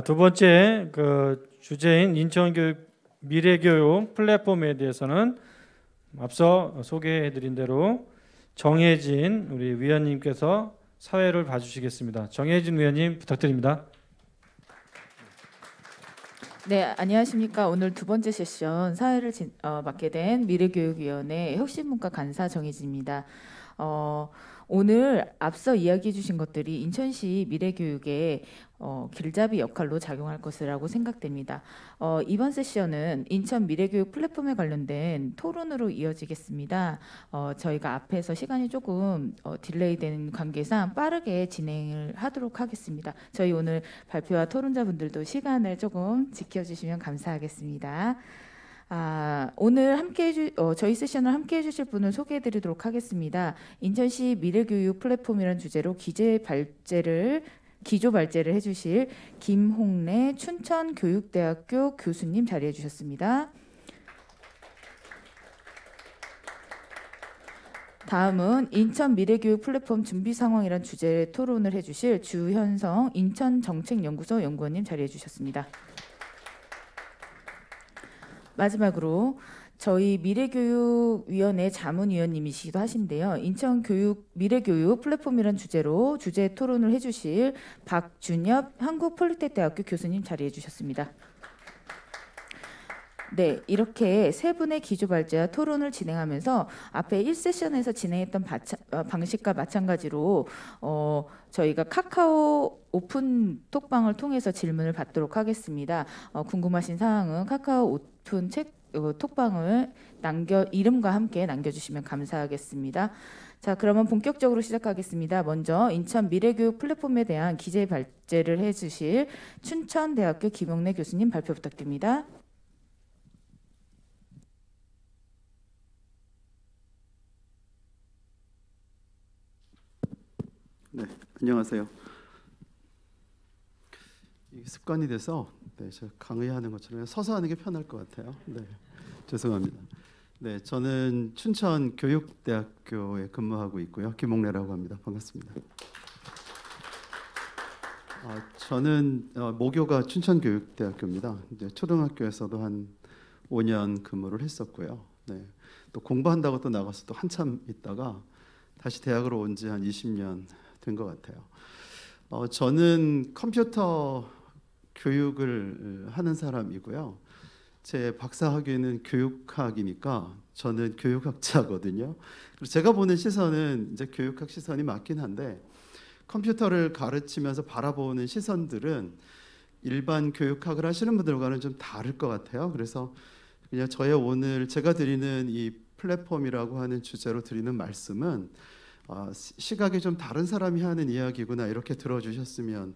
두 번째 주제인 인천교육 미래교육 플랫폼에 대해서는 앞서 소개해드린 대로 정혜진 우리 위원님께서 사회를 봐주시겠습니다. 정혜진 위원님 부탁드립니다. 네, 안녕하십니까. 오늘 두 번째 세션 사회를 맡게 된 미래교육위원회 혁신문과 간사 정혜진입니다. 오늘 앞서 이야기해 주신 것들이 인천시 미래교육의 길잡이 역할로 작용할 것이라고 생각됩니다. 이번 세션은 인천 미래교육 플랫폼에 관련된 토론으로 이어지겠습니다. 저희가 앞에서 시간이 조금 딜레이 되는 관계상 빠르게 진행을 하도록 하겠습니다. 저희 오늘 발표와 토론자분들도 시간을 조금 지켜주시면 감사하겠습니다. 오늘 저희 세션을 함께 해주실 분을 소개해드리도록 하겠습니다. 인천시 미래교육 플랫폼이라는 주제로 기조 발제를 해주실 김홍래 춘천교육대학교 교수님 자리해 주셨습니다. 다음은 인천 미래교육 플랫폼 준비 상황이라는 주제의 토론을 해주실 주현성 인천정책연구소 연구원님 자리해 주셨습니다. 마지막으로 저희 미래교육위원회 자문위원님이시기도 하신데요. 인천교육 미래교육 플랫폼이라는 주제로 주제 토론을 해주실 박준엽 한국폴리텍대학교 교수님 자리해 주셨습니다. 네, 이렇게 세 분의 기조 발제와 토론을 진행하면서 앞에 1세션에서 진행했던 방식과 마찬가지로 저희가 카카오 오픈 톡방을 통해서 질문을 받도록 하겠습니다. 궁금하신 사항은 카카오 오픈 톡방을 이름과 함께 남겨주시면 감사하겠습니다. 자, 그러면 본격적으로 시작하겠습니다. 먼저 인천 미래교육 플랫폼에 대한 기재 발제를 해주실 춘천대학교 김홍래 교수님 발표 부탁드립니다. 네, 안녕하세요. 이게 습관이 돼서 제가 강의하는 것처럼 서서 하는 게 편할 것 같아요. 네, 죄송합니다. 네, 저는 춘천교육대학교에 근무하고 있고요. 김홍래라고 합니다. 반갑습니다. 저는 모교가 춘천교육대학교입니다. 이제 초등학교에서도 한 5년 근무를 했었고요. 네, 또 공부한다고 또 나가서 또 한참 있다가 다시 대학으로 온 지 한 20년 된 것 같아요. 저는 컴퓨터 교육을 하는 사람이고요. 제 박사학위는 교육학이니까 저는 교육학자거든요. 그래서 제가 보는 시선은 이제 교육학 시선이 맞긴 한데 컴퓨터를 가르치면서 바라보는 시선들은 일반 교육학을 하시는 분들과는 좀 다를 것 같아요. 그래서 그냥 오늘 제가 드리는 이 플랫폼이라고 하는 주제로 드리는 말씀은 시각이 좀 다른 사람이 하는 이야기구나 이렇게 들어주셨으면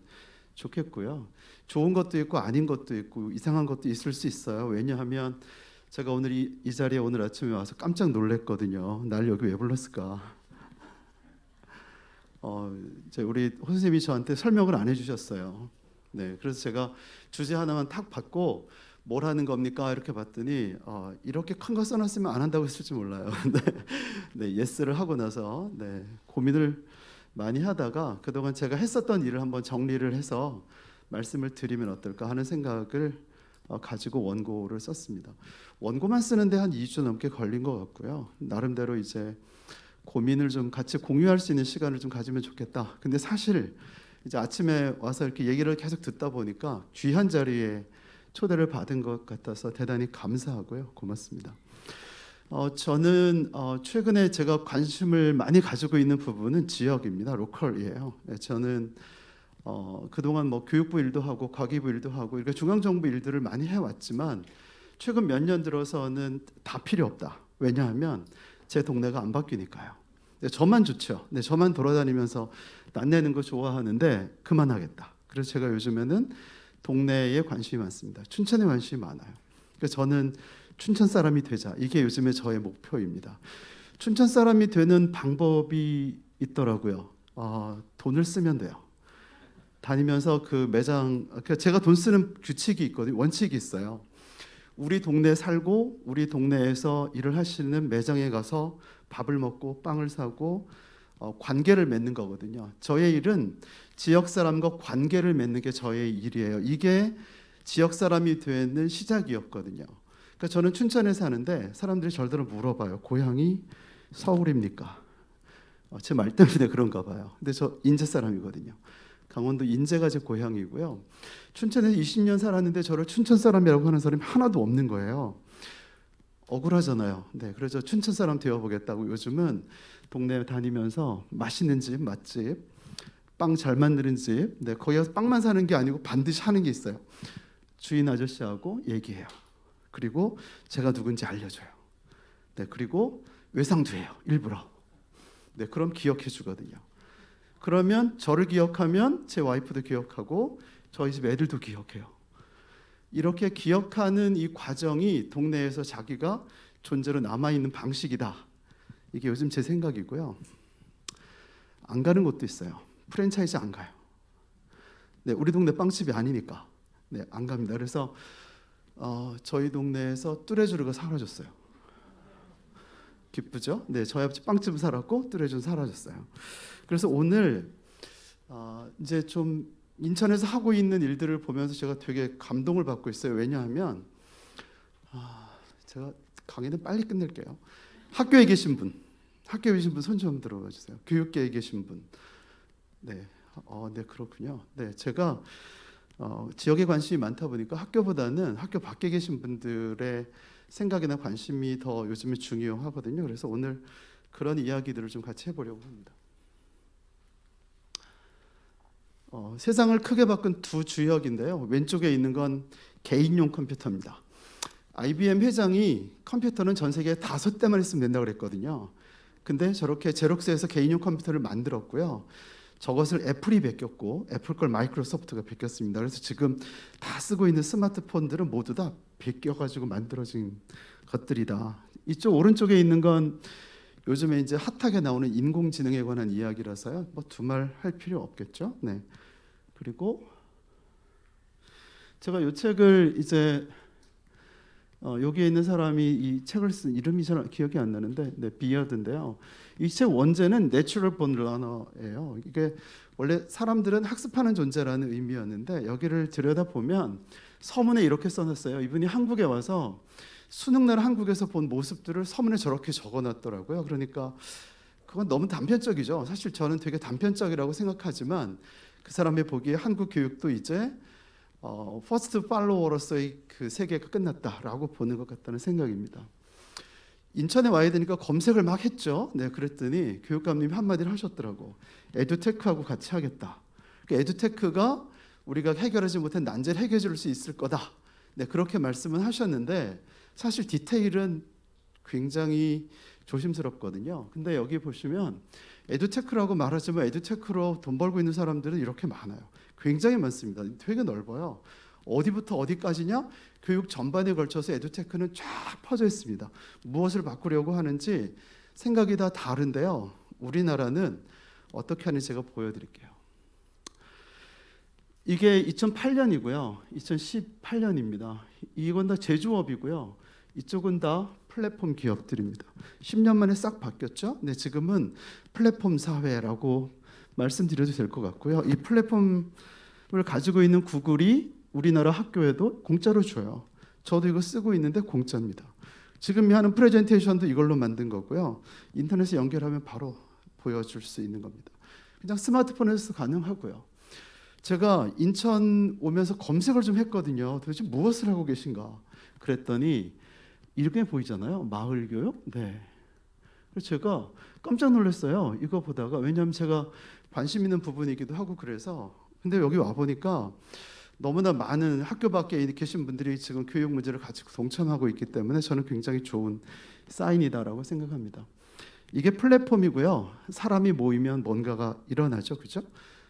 좋겠고요. 좋은 것도 있고 아닌 것도 있고 이상한 것도 있을 수 있어요. 왜냐하면 제가 오늘 이 자리에 오늘 아침에 와서 깜짝 놀랐거든요. 날 여기 왜 불렀을까? 이제 우리 호 선생님이 저한테 설명을 안 해주셨어요. 네, 그래서 제가 주제 하나만 탁 받고 뭘 하는 겁니까? 이렇게 봤더니 이렇게 큰 거 써놨으면 안 한다고 했을지 몰라요. 네, 예스를 하고 나서 고민을 많이 하다가 그동안 제가 했었던 일을 한번 정리를 해서 말씀을 드리면 어떨까 하는 생각을 가지고 원고를 썼습니다. 원고만 쓰는데 한 2주 넘게 걸린 것 같고요. 나름대로 이제 고민을 좀 같이 공유할 수 있는 시간을 좀 가지면 좋겠다. 근데 사실 이제 아침에 와서 이렇게 얘기를 계속 듣다 보니까 귀한 자리에 초대를 받은 것 같아서 대단히 감사하고요. 고맙습니다. 저는 최근에 제가 관심을 많이 가지고 있는 부분은 지역입니다. 로컬이에요. 저는 그동안 교육부 일도 하고 과기부 일도 하고 이렇게 중앙정부 일들을 많이 해왔지만 최근 몇 년 들어서는 다 필요 없다. 왜냐하면 제 동네가 안 바뀌니까요. 저만 좋죠. 저만 돌아다니면서 낯내는 거 좋아하는데 그만하겠다. 그래서 제가 요즘에는 동네에 관심이 많습니다. 춘천에 관심이 많아요. 그래서 저는 춘천 사람이 되자. 이게 요즘에 저의 목표입니다. 춘천 사람이 되는 방법이 있더라고요. 돈을 쓰면 돼요. 다니면서 그 매장, 제가 돈 쓰는 규칙이 있거든요. 원칙이 있어요. 우리 동네에 살고 우리 동네에서 일을 하시는 매장에 가서 밥을 먹고 빵을 사고 관계를 맺는 거거든요. 저의 일은 지역 사람과 관계를 맺는 게 저의 일이에요. 이게 지역 사람이 되는 시작이었거든요. 그러니까 저는 춘천에 사는데 사람들이 저를 물어봐요. 고향이 서울입니까? 제 말 때문에 그런가 봐요. 근데 저 인제 사람이거든요. 강원도 인제가 제 고향이고요. 춘천에서 20년 살았는데 저를 춘천 사람이라고 하는 사람이 하나도 없는 거예요. 억울하잖아요. 네, 그래서 춘천 사람 되어보겠다고 요즘은 동네 다니면서 맛있는 집, 맛집, 빵 잘 만드는 집, 네, 거기 가서 빵만 사는 게 아니고 반드시 하는 게 있어요. 주인 아저씨하고 얘기해요. 그리고 제가 누군지 알려줘요. 네, 그리고 외상도 해요. 일부러. 네, 그럼 기억해 주거든요. 그러면 저를 기억하면 제 와이프도 기억하고 저희 집 애들도 기억해요. 이렇게 기억하는 이 과정이 동네에서 자기가 존재로 남아있는 방식이다. 이게 요즘 제 생각이고요. 안 가는 곳도 있어요. 프랜차이즈 안 가요. 네, 우리 동네 빵집이 아니니까. 네, 안 갑니다. 그래서 저희 동네에서 뚜레쥬르가 사라졌어요. 기쁘죠? 네, 저희 아버지 빵집을 살았고 뚜레쥬르는 사라졌어요. 그래서 오늘 이제 좀 인천에서 하고 있는 일들을 보면서 제가 되게 감동을 받고 있어요. 왜냐하면 제가 강의는 빨리 끝낼게요. 학교에 계신 분 손 좀 들어봐 주세요. 교육계에 계신 분. 네, 네 그렇군요. 네, 제가 지역에 관심이 많다 보니까 학교보다는 학교 밖에 계신 분들의 생각이나 관심이 더 요즘에 중요하거든요. 그래서 오늘 그런 이야기들을 좀 같이 해보려고 합니다. 세상을 크게 바꾼 두 주역인데요. 왼쪽에 있는 건 개인용 컴퓨터입니다. IBM 회장이 컴퓨터는 전 세계에 5대만 있으면 된다고 그랬거든요. 근데 저렇게 제록스에서 개인용 컴퓨터를 만들었고요. 저것을 애플이 베꼈고 애플 걸 마이크로소프트가 베꼈습니다. 그래서 지금 다 쓰고 있는 스마트폰들은 모두 다 베껴가지고 만들어진 것들이다. 이쪽 오른쪽에 있는 건 요즘에 이제 핫하게 나오는 인공지능에 관한 이야기라서요. 뭐 두말 할 필요 없겠죠. 네. 그리고 제가 이 책을 이제 여기에 있는 사람이 이 책을 쓴 이름이 잘 기억이 안 나는데, 네, 비어드인데요. 이 책 원제는 Natural Born Learner예요. 이게 원래 사람들은 학습하는 존재라는 의미였는데 여기를 들여다 보면 서문에 이렇게 써놨어요. 이분이 한국에 와서 수능날 한국에서 본 모습들을 서문에 저렇게 적어놨더라고요. 그러니까 그건 너무 단편적이죠. 사실 저는 되게 단편적이라고 생각하지만 그 사람이 보기에 한국 교육도 이제 퍼스트 팔로워로서의 그 세계가 끝났다라고 보는 것 같다는 생각입니다. 인천에 와야 되니까 검색을 막 했죠. 네, 그랬더니 교육감님이 한마디를 하셨더라고. 에듀테크하고 같이 하겠다. 에듀테크가 우리가 해결하지 못한 난제를 해결해 줄 수 있을 거다. 네, 그렇게 말씀은 하셨는데 사실 디테일은 굉장히 조심스럽거든요. 근데 여기 보시면 에듀테크라고 말하지만 에듀테크로 돈 벌고 있는 사람들은 이렇게 많아요. 굉장히 많습니다. 되게 넓어요. 어디부터 어디까지냐? 교육 전반에 걸쳐서 에듀테크는 쫙 퍼져 있습니다. 무엇을 바꾸려고 하는지 생각이 다 다른데요. 우리나라는 어떻게 하는지 제가 보여드릴게요. 이게 2008년이고요. 2018년입니다. 이건 다 제조업이고요. 이쪽은 다 플랫폼 기업들입니다. 10년 만에 싹 바뀌었죠. 네, 지금은 플랫폼 사회라고 말씀드려도 될 것 같고요. 이 플랫폼을 가지고 있는 구글이 우리나라 학교에도 공짜로 줘요. 저도 이거 쓰고 있는데 공짜입니다. 지금 하는 프레젠테이션도 이걸로 만든 거고요. 인터넷에 연결하면 바로 보여줄 수 있는 겁니다. 그냥 스마트폰에서 가능하고요. 제가 인천 오면서 검색을 좀 했거든요. 도대체 무엇을 하고 계신가? 그랬더니 이렇게 보이잖아요. 마을교육. 네. 그래서 제가 깜짝 놀랐어요. 이거 보다가. 왜냐하면 제가 관심 있는 부분이기도 하고 그래서. 근데 여기 와 보니까 너무나 많은 학교 밖에 계신 분들이 지금 교육 문제를 같이 동참하고 있기 때문에 저는 굉장히 좋은 사인이다라고 생각합니다. 이게 플랫폼이고요. 사람이 모이면 뭔가가 일어나죠. 그죠?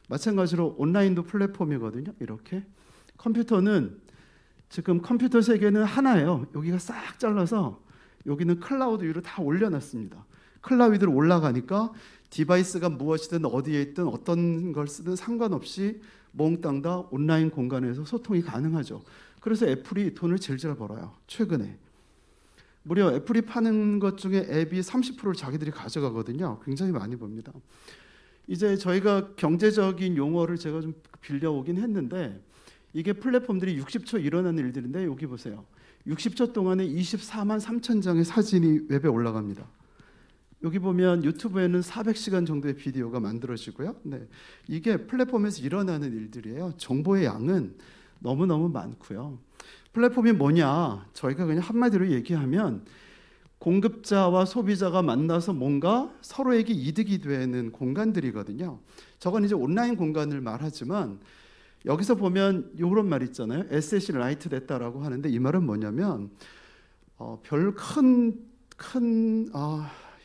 마찬가지로 온라인도 플랫폼이거든요. 이렇게. 컴퓨터는 지금 컴퓨터 세계는 하나예요. 여기가 싹 잘라서 여기는 클라우드 위로 다 올려놨습니다. 클라우드 위로 올라가니까 디바이스가 무엇이든 어디에 있든 어떤 걸 쓰든 상관없이 몽땅 다 온라인 공간에서 소통이 가능하죠. 그래서 애플이 돈을 질질 벌어요. 최근에. 무려 애플이 파는 것 중에 앱이 30%를 자기들이 가져가거든요. 굉장히 많이 봅니다. 이제 저희가 경제적인 용어를 제가 좀 빌려오긴 했는데 이게 플랫폼들이 60초 일어나는 일들인데 여기 보세요. 60초 동안에 24만 3천 장의 사진이 웹에 올라갑니다. 여기 보면 유튜브에는 400시간 정도의 비디오가 만들어지고요. 네, 이게 플랫폼에서 일어나는 일들이에요. 정보의 양은 너무너무 많고요. 플랫폼이 뭐냐? 저희가 그냥 한마디로 얘기하면 공급자와 소비자가 만나서 뭔가 서로에게 이득이 되는 공간들이거든요. 저건 이제 온라인 공간을 말하지만 여기서 보면 이런 말 있잖아요. 에셋이 라이트 됐다라고 하는데 이 말은 뭐냐면 별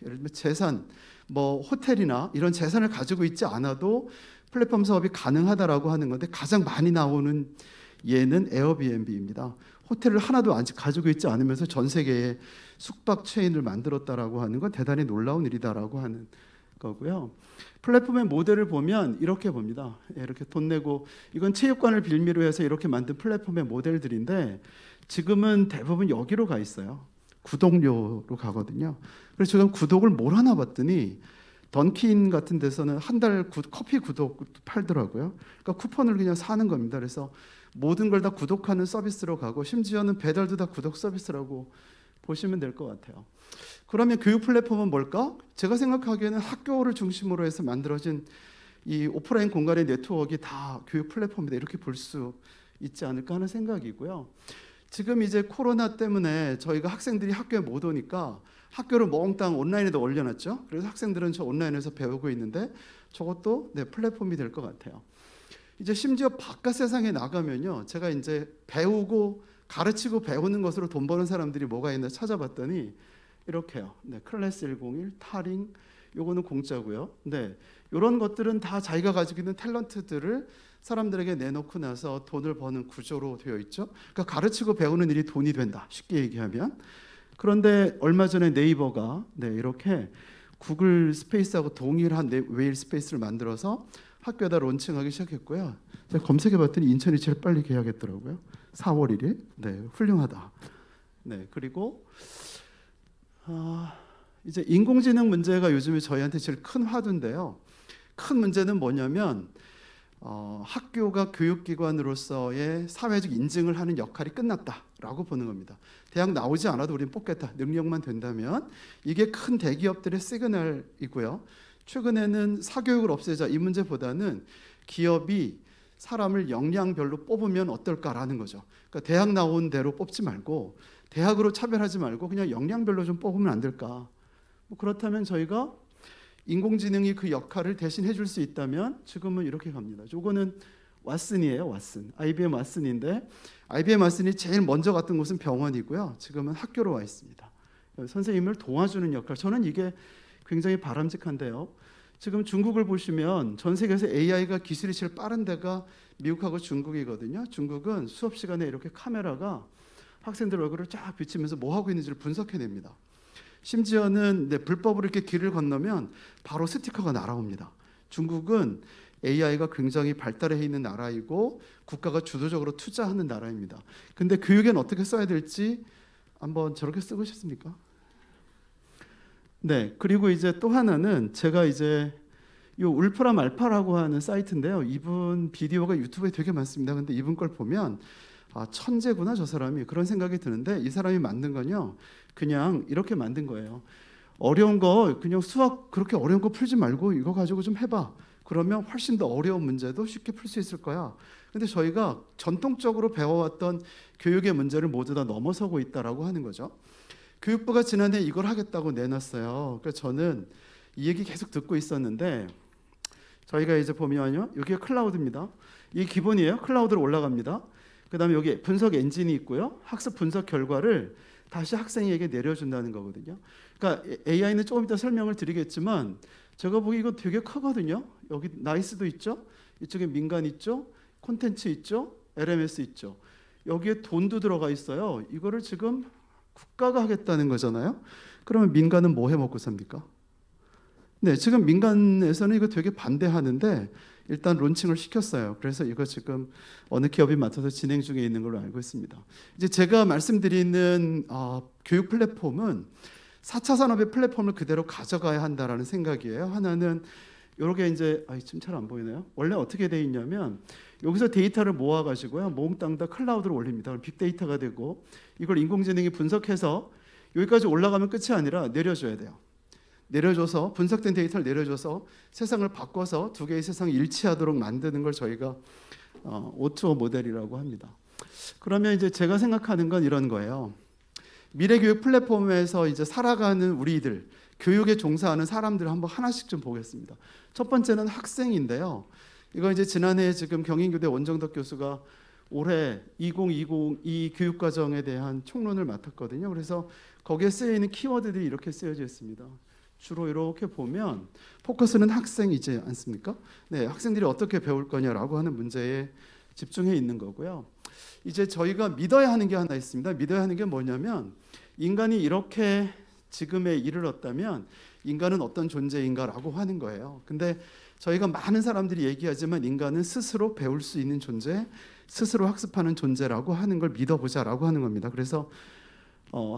예를 들면 재산, 뭐 호텔이나 이런 재산을 가지고 있지 않아도 플랫폼 사업이 가능하다라고 하는 건데 가장 많이 나오는 예는 에어비앤비입니다. 호텔을 하나도 아직 가지고 있지 않으면서 전 세계에 숙박 체인을 만들었다라고 하는 건 대단히 놀라운 일이다라고 하는 거고요. 플랫폼의 모델을 보면 이렇게 봅니다. 이렇게 돈 내고 이건 체육관을 빌미로 해서 이렇게 만든 플랫폼의 모델들인데 지금은 대부분 여기로 가 있어요. 구독료로 가거든요. 그래서 제가 구독을 뭘 하나 봤더니 던킨 같은 데서는 한 달 커피 구독 팔더라고요. 그러니까 쿠폰을 그냥 사는 겁니다. 그래서 모든 걸 다 구독하는 서비스로 가고 심지어는 배달도 다 구독 서비스라고 보시면 될 것 같아요. 그러면 교육 플랫폼은 뭘까? 제가 생각하기에는 학교를 중심으로 해서 만들어진 이 오프라인 공간의 네트워크가 다 교육 플랫폼이다 이렇게 볼 수 있지 않을까 하는 생각이고요. 지금 이제 코로나 때문에 저희가 학생들이 학교에 못 오니까 학교를 몽땅 온라인에도 올려놨죠. 그래서 학생들은 저 온라인에서 배우고 있는데 저것도 플랫폼이 될 것 같아요. 이제 심지어 바깥 세상에 나가면요, 제가 이제 배우고 가르치고 배우는 것으로 돈 버는 사람들이 뭐가 있나 찾아봤더니 이렇게요. 클래스 101, 타링, 요거는 공짜고요. 이런 것들은 다 자기가 가지고 있는 탤런트들을 사람들에게 내놓고 나서 돈을 버는 구조로 되어 있죠. 그러니까 가르치고 배우는 일이 돈이 된다. 쉽게 얘기하면. 그런데 얼마 전에 네이버가 이렇게 구글 스페이스하고 동일한 웨일 스페이스를 만들어서 학교에다 론칭하기 시작했고요. 제가 검색해봤더니 인천이 제일 빨리 계약했더라고요. 4월 1일. 훌륭하다. 그리고 이제 인공지능 문제가 요즘에 저희한테 제일 큰 화두인데요. 큰 문제는 뭐냐면 학교가 교육기관으로서의 사회적 인증을 하는 역할이 끝났다라고 보는 겁니다. 대학 나오지 않아도 우리는 뽑겠다. 능력만 된다면. 이게 큰 대기업들의 시그널이고요. 최근에는 사교육을 없애자 이 문제보다는 기업이 사람을 역량별로 뽑으면 어떨까라는 거죠. 그러니까 대학 나온 대로 뽑지 말고 대학으로 차별하지 말고 그냥 역량별로 좀 뽑으면 안 될까. 그렇다면 저희가 인공지능이 그 역할을 대신 해줄 수 있다면 지금은 이렇게 갑니다. 요거는 왓슨이에요. 왓슨. IBM 왓슨인데 IBM 왓슨이 제일 먼저 갔던 곳은 병원이고요. 지금은 학교로 와 있습니다. 선생님을 도와주는 역할. 저는 이게 굉장히 바람직한데요. 지금 중국을 보시면 전 세계에서 AI가 기술이 제일 빠른 데가 미국하고 중국이거든요. 중국은 수업 시간에 이렇게 카메라가 학생들 얼굴을 쫙 비치면서 뭐 하고 있는지를 분석해냅니다. 심지어는 불법으로 이렇게 길을 건너면 바로 스티커가 날아옵니다. 중국은 AI가 굉장히 발달해 있는 나라이고 국가가 주도적으로 투자하는 나라입니다. 근데 교육엔 어떻게 써야 될지 한번 저렇게 쓰고 싶습니까? 그리고 이제 또 하나는 제가 이제 요 울프라 말파라고 하는 사이트인데요. 이분 비디오가 유튜브에 되게 많습니다. 근데 이분 걸 보면 천재구나 저 사람이 그런 생각이 드는데 이 사람이 만든 건요. 그냥 이렇게 만든 거예요. 어려운 거 그냥 수학 그렇게 어려운 거 풀지 말고 이거 가지고 좀 해봐. 그러면 훨씬 더 어려운 문제도 쉽게 풀 수 있을 거야. 근데 저희가 전통적으로 배워왔던 교육의 문제를 모두 다 넘어서고 있다라고 하는 거죠. 교육부가 지난해 이걸 하겠다고 내놨어요. 그래서 저는 이 얘기 계속 듣고 있었는데 저희가 이제 보면요. 여기가 클라우드입니다. 이게 기본이에요. 클라우드로 올라갑니다. 그 다음에 여기 분석 엔진이 있고요. 학습 분석 결과를 다시 학생에게 내려준다는 거거든요. 그러니까 AI는 조금 이따 설명을 드리겠지만 제가 보기 이거 되게 크거든요. 여기 나이스도 있죠. 이쪽에 민간 있죠. 콘텐츠 있죠. LMS 있죠. 여기에 돈도 들어가 있어요. 이거를 지금 국가가 하겠다는 거잖아요. 그러면 민간은 뭐 해먹고 삽니까? 지금 민간에서는 이거 되게 반대하는데 일단 론칭을 시켰어요. 그래서 이거 지금 어느 기업이 맡아서 진행 중에 있는 걸로 알고 있습니다. 이제 제가 말씀드리는 교육 플랫폼은 4차 산업의 플랫폼을 그대로 가져가야 한다라는 생각이에요. 하나는 이렇게 이제 지금 잘 안 보이네요. 원래 어떻게 돼 있냐면 여기서 데이터를 모아가지고요, 몽땅 다 클라우드로 올립니다. 그럼 빅데이터가 되고 이걸 인공지능이 분석해서 여기까지 올라가면 끝이 아니라 내려줘야 돼요. 내려줘서 분석된 데이터를 내려줘서 세상을 바꿔서 두 개의 세상이 일치하도록 만드는 걸 저희가 O2O 모델이라고 합니다. 그러면 이제 제가 생각하는 건 이런 거예요. 미래교육 플랫폼에서 이제 살아가는 우리들, 교육에 종사하는 사람들 한번 하나씩 좀 보겠습니다. 첫 번째는 학생인데요. 이거 이제 지난해 지금 경인교대 원정덕 교수가 올해 2020 교육과정에 대한 총론을 맡았거든요. 그래서 거기에 쓰여 있는 키워드들이 이렇게 쓰여져 있습니다. 주로 이렇게 보면 포커스는 학생이지 않습니까? 네, 학생들이 어떻게 배울 거냐라고 하는 문제에 집중해 있는 거고요. 이제 저희가 믿어야 하는 게 하나 있습니다. 믿어야 하는 게 뭐냐면 인간이 이렇게 지금에 이르렀다면 인간은 어떤 존재인가라고 하는 거예요. 근데 저희가 많은 사람들이 얘기하지만 인간은 스스로 배울 수 있는 존재, 스스로 학습하는 존재라고 하는 걸 믿어보자라고 하는 겁니다. 그래서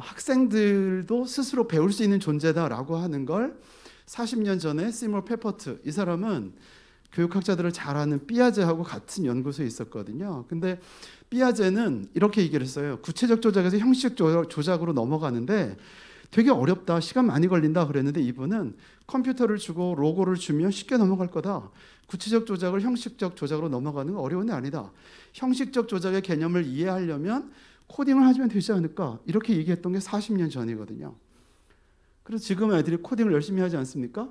학생들도 스스로 배울 수 있는 존재다라고 하는 걸 40년 전에 시몰 페퍼트, 이 사람은 교육학자들을 잘 아는 삐아제하고 같은 연구소에 있었거든요. 근데 삐아제는 이렇게 얘기를 했어요. 구체적 조작에서 형식 조작으로 넘어가는데 되게 어렵다, 시간 많이 걸린다 그랬는데 이분은 컴퓨터를 주고 로고를 주면 쉽게 넘어갈 거다. 구체적 조작을 형식적 조작으로 넘어가는 건 어려운 게 아니다. 형식적 조작의 개념을 이해하려면 코딩을 하면 되지 않을까, 이렇게 얘기했던 게 40년 전이거든요. 그래서 지금 애들이 코딩을 열심히 하지 않습니까?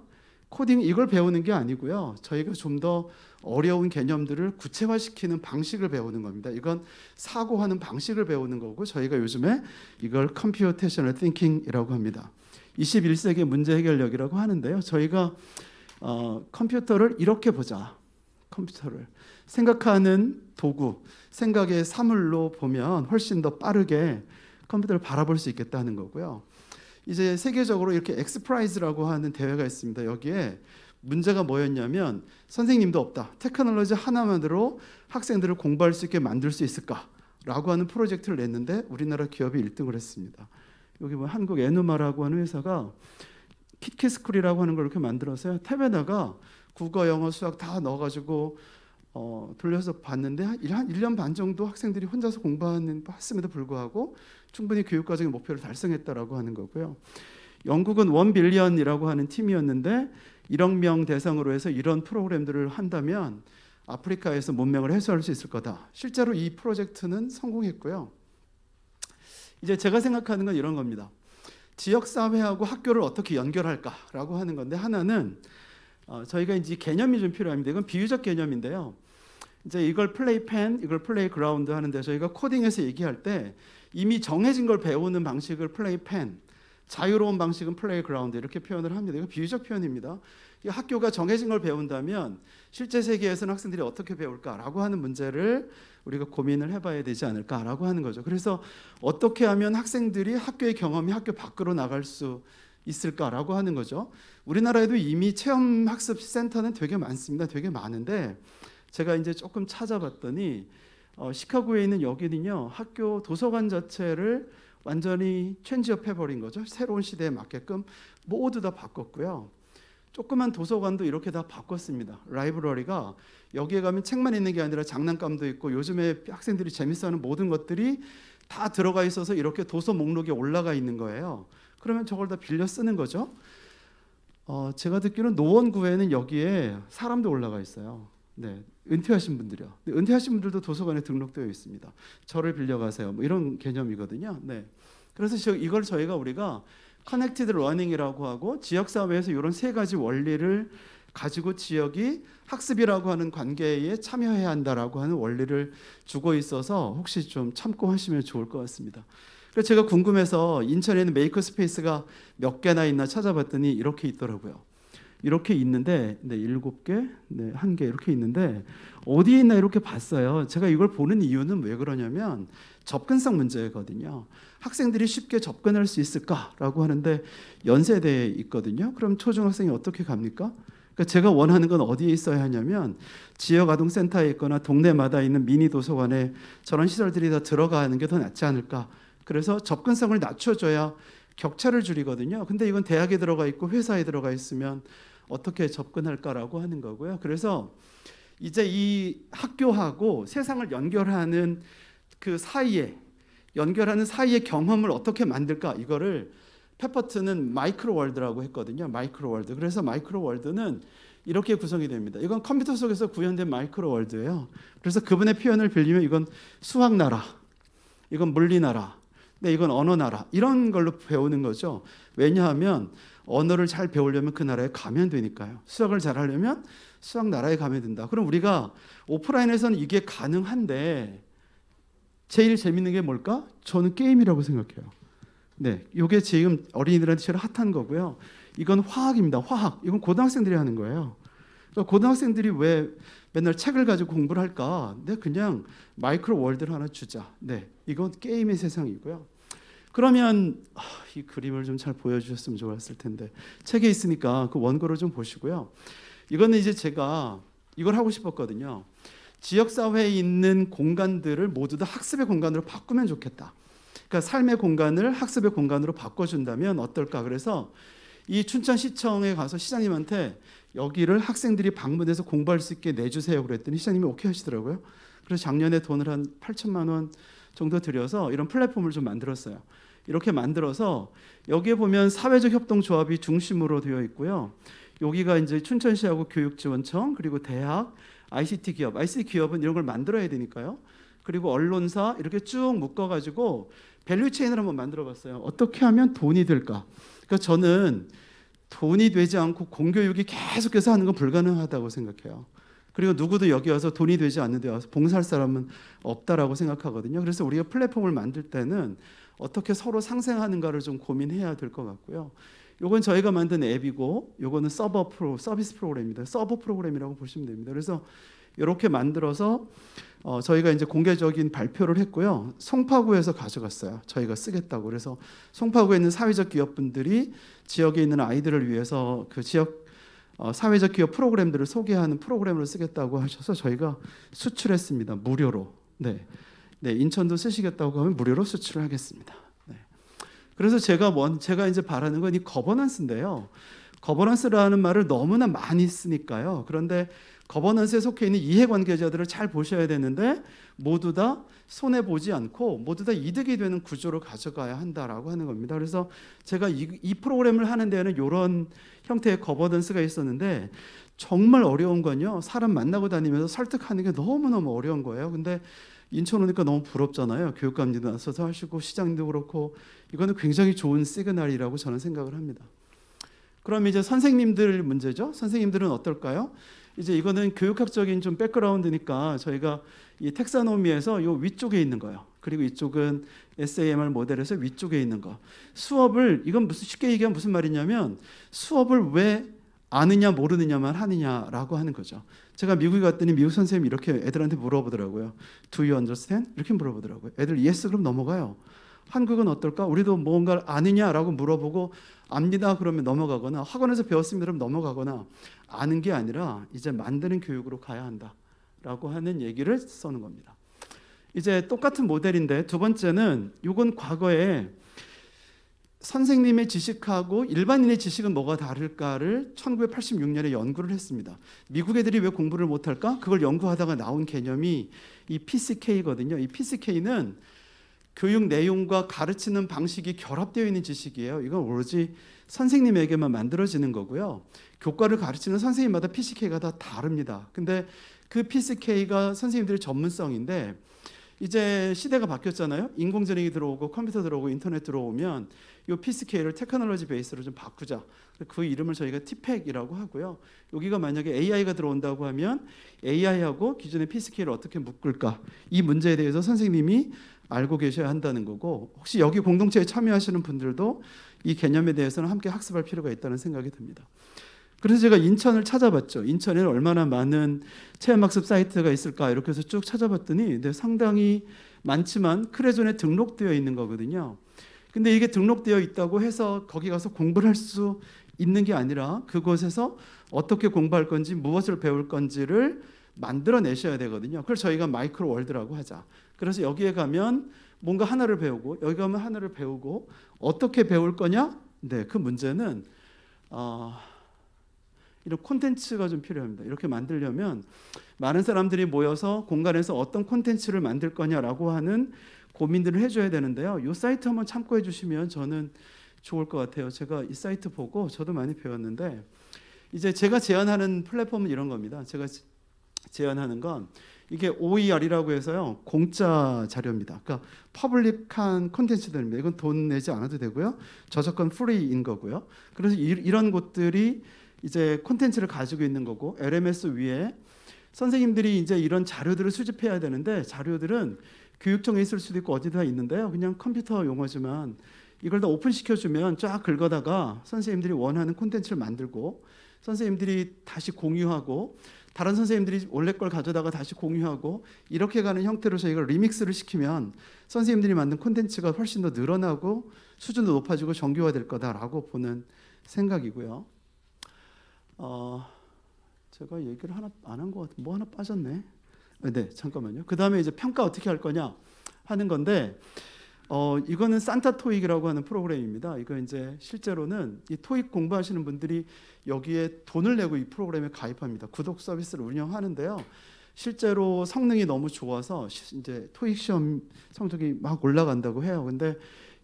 코딩 이걸 배우는 게 아니고요, 저희가 좀 더 어려운 개념들을 구체화시키는 방식을 배우는 겁니다. 이건 사고하는 방식을 배우는 거고, 저희가 요즘에 이걸 컴퓨테이셔널 띵킹이라고 합니다. 21세기 문제 해결력이라고 하는데요, 저희가 컴퓨터를 이렇게 보자. 컴퓨터를 생각하는 도구, 생각의 사물로 보면 훨씬 더 빠르게 컴퓨터를 바라볼 수 있겠다는 거고요. 이제 세계적으로 이렇게 엑스프라이즈라고 하는 대회가 있습니다. 여기에 문제가 뭐였냐면 선생님도 없다, 테크놀로지 하나만으로 학생들을 공부할 수 있게 만들 수 있을까라고 하는 프로젝트를 냈는데 우리나라 기업이 1등을 했습니다. 여기 뭐 한국 에누마라고 하는 회사가 키키스쿨이라고 하는 걸 이렇게 만들었어요. 탭에다가 국어, 영어, 수학 다 넣어가지고 돌려서 봤는데 한 1년 반 정도 학생들이 혼자서 공부했음에도 불구하고 충분히 교육과정의 목표를 달성했다라고 하는 거고요. 영국은 1빌리언이라고 하는 팀이었는데 1억 명 대상으로 해서 이런 프로그램들을 한다면 아프리카에서 문명을 해소할 수 있을 거다. 실제로 이 프로젝트는 성공했고요. 이제 제가 생각하는 건 이런 겁니다. 지역사회하고 학교를 어떻게 연결할까라고 하는 건데, 하나는 저희가 이제 개념이 좀 필요합니다. 이건 비유적 개념인데요. 이제 이걸 플레이펜, 이걸 플레이그라운드 하는데 저희가 코딩에서 얘기할 때 이미 정해진 걸 배우는 방식을 플레이펜, 자유로운 방식은 플레이그라운드 이렇게 표현을 합니다. 이거 비유적 표현입니다. 이 학교가 정해진 걸 배운다면 실제 세계에서는 학생들이 어떻게 배울까라고 하는 문제를 우리가 고민을 해봐야 되지 않을까라고 하는 거죠. 그래서 어떻게 하면 학생들이 학교의 경험이 학교 밖으로 나갈 수 있을까라고 하는 거죠. 우리나라에도 이미 체험학습센터는 되게 많습니다. 되게 많은데 제가 이제 조금 찾아봤더니 시카고에 있는 여기는요, 학교 도서관 자체를 완전히 체인지업 해버린 거죠. 새로운 시대에 맞게끔 모두 다 바꿨고요. 조그만 도서관도 이렇게 다 바꿨습니다. 라이브러리가 여기에 가면 책만 있는 게 아니라 장난감도 있고 요즘에 학생들이 재밌어하는 모든 것들이 다 들어가 있어서 이렇게 도서 목록에 올라가 있는 거예요. 그러면 저걸 다 빌려 쓰는 거죠. 제가 듣기로는 노원구에는 여기에 사람도 올라가 있어요. 네, 은퇴하신 분들이요. 은퇴하신 분들도 도서관에 등록되어 있습니다. 저를 빌려가세요. 뭐 이런 개념이거든요. 네, 그래서 이걸 우리가 커넥티드 러닝이라고 하고, 지역사회에서 이런 세 가지 원리를 가지고 지역이 학습이라고 하는 관계에 참여해야 한다라고 하는 원리를 주고 있어서 혹시 좀 참고하시면 좋을 것 같습니다. 그래서 제가 궁금해서 인천에 있는 메이커 스페이스가 몇 개나 있나 찾아봤더니 이렇게 있더라고요. 이렇게 있는데, 네, 7개, 네, 1개 이렇게 있는데 어디에 있나 이렇게 봤어요. 제가 이걸 보는 이유는 왜 그러냐면 접근성 문제거든요. 학생들이 쉽게 접근할 수 있을까라고 하는데 연세대에 있거든요. 그럼 초중학생이 어떻게 갑니까? 그러니까 제가 원하는 건 어디에 있어야 하냐면 지역아동센터에 있거나 동네마다 있는 미니 도서관에 저런 시설들이 다 들어가는 게 더 낫지 않을까. 그래서 접근성을 낮춰줘야 격차를 줄이거든요. 근데 이건 대학에 들어가 있고 회사에 들어가 있으면 어떻게 접근할까라고 하는 거고요. 그래서 이제 이 학교하고 세상을 연결하는 그 사이에 연결하는 사이의 경험을 어떻게 만들까, 이거를 페퍼튼은 마이크로 월드라고 했거든요. 마이크로 월드. 그래서 마이크로 월드는 이렇게 구성이 됩니다. 이건 컴퓨터 속에서 구현된 마이크로 월드예요. 그래서 그분의 표현을 빌리면 이건 수학 나라, 이건 물리 나라, 네, 이건 언어 나라, 이런 걸로 배우는 거죠. 왜냐하면 언어를 잘 배우려면 그 나라에 가면 되니까요. 수학을 잘 하려면 수학 나라에 가면 된다. 그럼 우리가 오프라인에서는 이게 가능한데 제일 재밌는 게 뭘까? 저는 게임이라고 생각해요. 네, 이게 지금 어린이들한테 제일 핫한 거고요. 이건 화학입니다. 화학. 이건 고등학생들이 하는 거예요. 그러니까 고등학생들이 왜 맨날 책을 가지고 공부를 할까? 네, 그냥 마이크로 월드를 하나 주자. 네, 이건 게임의 세상이고요. 그러면 이 그림을 좀 잘 보여주셨으면 좋았을 텐데 책에 있으니까 그 원고를 좀 보시고요. 이거는 이제 제가 이걸 하고 싶었거든요. 지역사회에 있는 공간들을 모두 다 학습의 공간으로 바꾸면 좋겠다. 그러니까 삶의 공간을 학습의 공간으로 바꿔준다면 어떨까. 그래서 이 춘천시청에 가서 시장님한테 여기를 학생들이 방문해서 공부할 수 있게 내주세요 그랬더니 시장님이 오케이 하시더라고요. 그래서 작년에 돈을 한 8천만 원 정도 들여서 이런 플랫폼을 좀 만들었어요. 이렇게 만들어서 여기에 보면 사회적 협동조합이 중심으로 되어 있고요. 여기가 이제 춘천시하고 교육지원청, 그리고 대학, ICT 기업, ICT 기업은 이런 걸 만들어야 되니까요. 그리고 언론사, 이렇게 쭉 묶어가지고 밸류체인을 한번 만들어봤어요. 어떻게 하면 돈이 될까? 그러니까 저는 돈이 되지 않고 공교육이 계속해서 하는 건 불가능하다고 생각해요. 그리고 누구도 여기 와서 돈이 되지 않는 데 와서 봉사할 사람은 없다라고 생각하거든요. 그래서 우리가 플랫폼을 만들 때는 어떻게 서로 상생하는가를 좀 고민해야 될 것 같고요. 요건 저희가 만든 앱이고 요거는 서비스 프로그램입니다. 서버 프로그램이라고 보시면 됩니다. 그래서 이렇게 만들어서 저희가 이제 공개적인 발표를 했고요. 송파구에서 가져갔어요. 저희가 쓰겠다고. 그래서 송파구에 있는 사회적 기업분들이 지역에 있는 아이들을 위해서 그 지역 사회적 기업 프로그램들을 소개하는 프로그램으로 쓰겠다고 하셔서 저희가 수출했습니다. 무료로. 네, 인천도 쓰시겠다고 하면 무료로 수출을 하겠습니다. 네. 그래서 제가 이제 바라는 건 이 거버넌스인데요. 거버넌스라는 말을 너무나 많이 쓰니까요. 그런데 거버넌스에 속해 있는 이해관계자들을 잘 보셔야 되는데 모두 다 손해 보지 않고 모두 다 이득이 되는 구조로 가져가야 한다라고 하는 겁니다. 그래서 제가 이 프로그램을 하는 데는 이런 형태의 거버넌스가 있었는데 정말 어려운 건요. 사람 만나고 다니면서 설득하는 게 너무너무 어려운 거예요. 근데 인천 오니까 너무 부럽잖아요. 교육감님도 나서서 하시고 시장님도 그렇고 이거는 굉장히 좋은 시그널이라고 저는 생각을 합니다. 그럼 이제 선생님들 문제죠. 선생님들은 어떨까요? 이제 이거는 교육학적인 좀 백그라운드니까 저희가 이 텍사노미에서 요 위쪽에 있는 거예요. 그리고 이쪽은 SAMR 모델에서 위쪽에 있는 거. 수업을 이건 쉽게 얘기하면 무슨 말이냐면 수업을 왜 아느냐 모르느냐만 하느냐라고 하는 거죠. 제가 미국에 갔더니 미국 선생님이 이렇게 애들한테 물어보더라고요. Do you understand? 이렇게 물어보더라고요. 애들 yes 그럼 넘어가요. 한국은 어떨까? 우리도 뭔가를 아느냐라고 물어보고 압니다 그러면 넘어가거나 학원에서 배웠습니다 그러면 넘어가거나 아는 게 아니라 이제 만드는 교육으로 가야 한다라고 하는 얘기를 써는 겁니다. 이제 똑같은 모델인데 두 번째는 이건 과거에 선생님의 지식하고 일반인의 지식은 뭐가 다를까를 1986년에 연구를 했습니다. 미국 애들이 왜 공부를 못할까? 그걸 연구하다가 나온 개념이 이 PCK거든요. 이 PCK는 교육 내용과 가르치는 방식이 결합되어 있는 지식이에요. 이건 오로지 선생님에게만 만들어지는 거고요. 교과를 가르치는 선생님마다 PCK가 다 다릅니다. 근데 그 PCK가 선생님들의 전문성인데 이제 시대가 바뀌었잖아요. 인공지능이 들어오고 컴퓨터 들어오고 인터넷 들어오면 이 PCK를 테크놀로지 베이스로 좀 바꾸자. 그 이름을 저희가 TPEC이라고 하고요. 여기가 만약에 AI가 들어온다고 하면 AI하고 기존의 PCK를 어떻게 묶을까? 이 문제에 대해서 선생님이 알고 계셔야 한다는 거고 혹시 여기 공동체에 참여하시는 분들도 이 개념에 대해서는 함께 학습할 필요가 있다는 생각이 듭니다. 그래서 제가 인천을 찾아봤죠. 인천에는 얼마나 많은 체험학습 사이트가 있을까 이렇게 해서 쭉 찾아봤더니 상당히 많지만 크레존에 등록되어 있는 거거든요. 근데 이게 등록되어 있다고 해서 거기 가서 공부를 할 수 있는 게 아니라 그곳에서 어떻게 공부할 건지 무엇을 배울 건지를 만들어내셔야 되거든요. 그걸 저희가 마이크로 월드라고 하자. 그래서 여기에 가면 뭔가 하나를 배우고 여기 가면 하나를 배우고 어떻게 배울 거냐? 네, 그 문제는 이런 콘텐츠가 좀 필요합니다. 이렇게 만들려면 많은 사람들이 모여서 공간에서 어떤 콘텐츠를 만들 거냐라고 하는 고민들을 해줘야 되는데요. 이 사이트 한번 참고해 주시면 저는 좋을 것 같아요. 제가 이 사이트 보고 저도 많이 배웠는데 이제 제가 제안하는 플랫폼은 이런 겁니다. 제가 제안하는 건 이게 OER이라고 해서요. 공짜 자료입니다. 그러니까 퍼블릭한 콘텐츠들입니다. 이건 돈 내지 않아도 되고요. 저작권 프리인 거고요. 그래서 이런 곳들이 이제 콘텐츠를 가지고 있는 거고 LMS 위에 선생님들이 이제 이런 자료들을 수집해야 되는데 자료들은 교육청에 있을 수도 있고 어디다 있는데요. 그냥 컴퓨터 용어지만 이걸 다 오픈시켜주면 쫙 긁어다가 선생님들이 원하는 콘텐츠를 만들고 선생님들이 다시 공유하고 다른 선생님들이 원래 걸 가져다가 다시 공유하고 이렇게 가는 형태로 저희가 리믹스를 시키면 선생님들이 만든 콘텐츠가 훨씬 더 늘어나고 수준도 높아지고 정교화될 거다라고 보는 생각이고요. 제가 얘기를 하나 안 한 것 같은 뭐 하나 빠졌네. 네, 잠깐만요. 그 다음에 이제 평가 어떻게 할 거냐 하는 건데 이거는 산타 토익이라고 하는 프로그램입니다. 이거 이제 실제로는 이 토익 공부하시는 분들이 여기에 돈을 내고 이 프로그램에 가입합니다. 구독 서비스를 운영하는데요. 실제로 성능이 너무 좋아서 이제 토익 시험 성적이 막 올라간다고 해요. 근데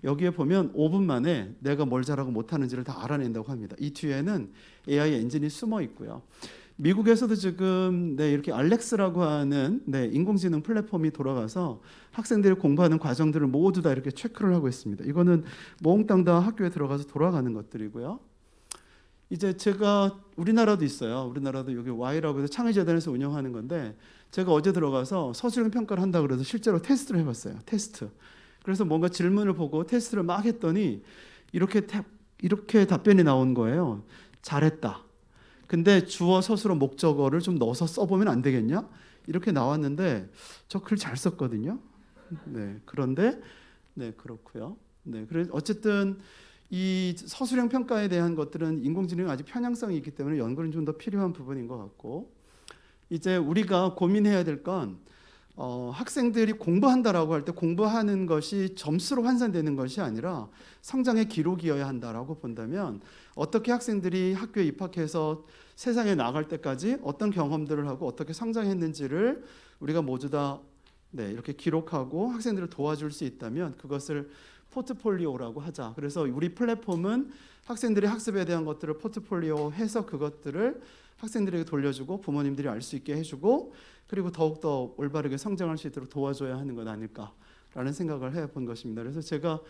여기에 보면 5분 만에 내가 뭘 잘하고 못하는지를 다 알아낸다고 합니다. 이 뒤에는 AI 엔진이 숨어 있고요. 미국에서도 지금 이렇게 알렉스라고 하는 인공지능 플랫폼이 돌아가서 학생들이 공부하는 과정들을 모두 다 이렇게 체크를 하고 있습니다. 이거는 몽땅 다 학교에 들어가서 돌아가는 것들이고요. 이제 제가 우리나라도 있어요. 우리나라도 여기 Y라고 해서 창의재단에서 운영하는 건데 제가 어제 들어가서 서술형 평가를 한다 그래서 실제로 테스트를 해봤어요. 테스트. 그래서 뭔가 질문을 보고 테스트를 막 했더니 이렇게 답변이 나온 거예요. 잘했다. 근데 주어, 서술어, 목적어를 좀 넣어서 써보면 안 되겠냐? 이렇게 나왔는데 저 글 잘 썼거든요. 네, 그런데 그렇고요. 그래서 어쨌든 이 서술형 평가에 대한 것들은 인공지능이 아직 편향성이 있기 때문에 연구는 좀 더 필요한 부분인 것 같고 이제 우리가 고민해야 될 건 학생들이 공부한다라고 할 때 공부하는 것이 점수로 환산되는 것이 아니라 성장의 기록이어야 한다라고 본다면 어떻게 학생들이 학교에 입학해서 세상에 나갈 때까지 어떤 경험들을 하고 어떻게 성장했는지를 우리가 모두 다 이렇게 기록하고 학생들을 도와줄 수 있다면 그것을 포트폴리오라고 하자. 그래서 우리 플랫폼은 학생들이 학습에 대한 것들을 포트폴리오 해서 그것들을 학생들에게 돌려주고 부모님들이 알 수 있게 해주고 그리고 더욱더 올바르게 성장할 수 있도록 도와줘야 하는 것 아닐까라는 생각을 해본 것입니다. 그래서 제가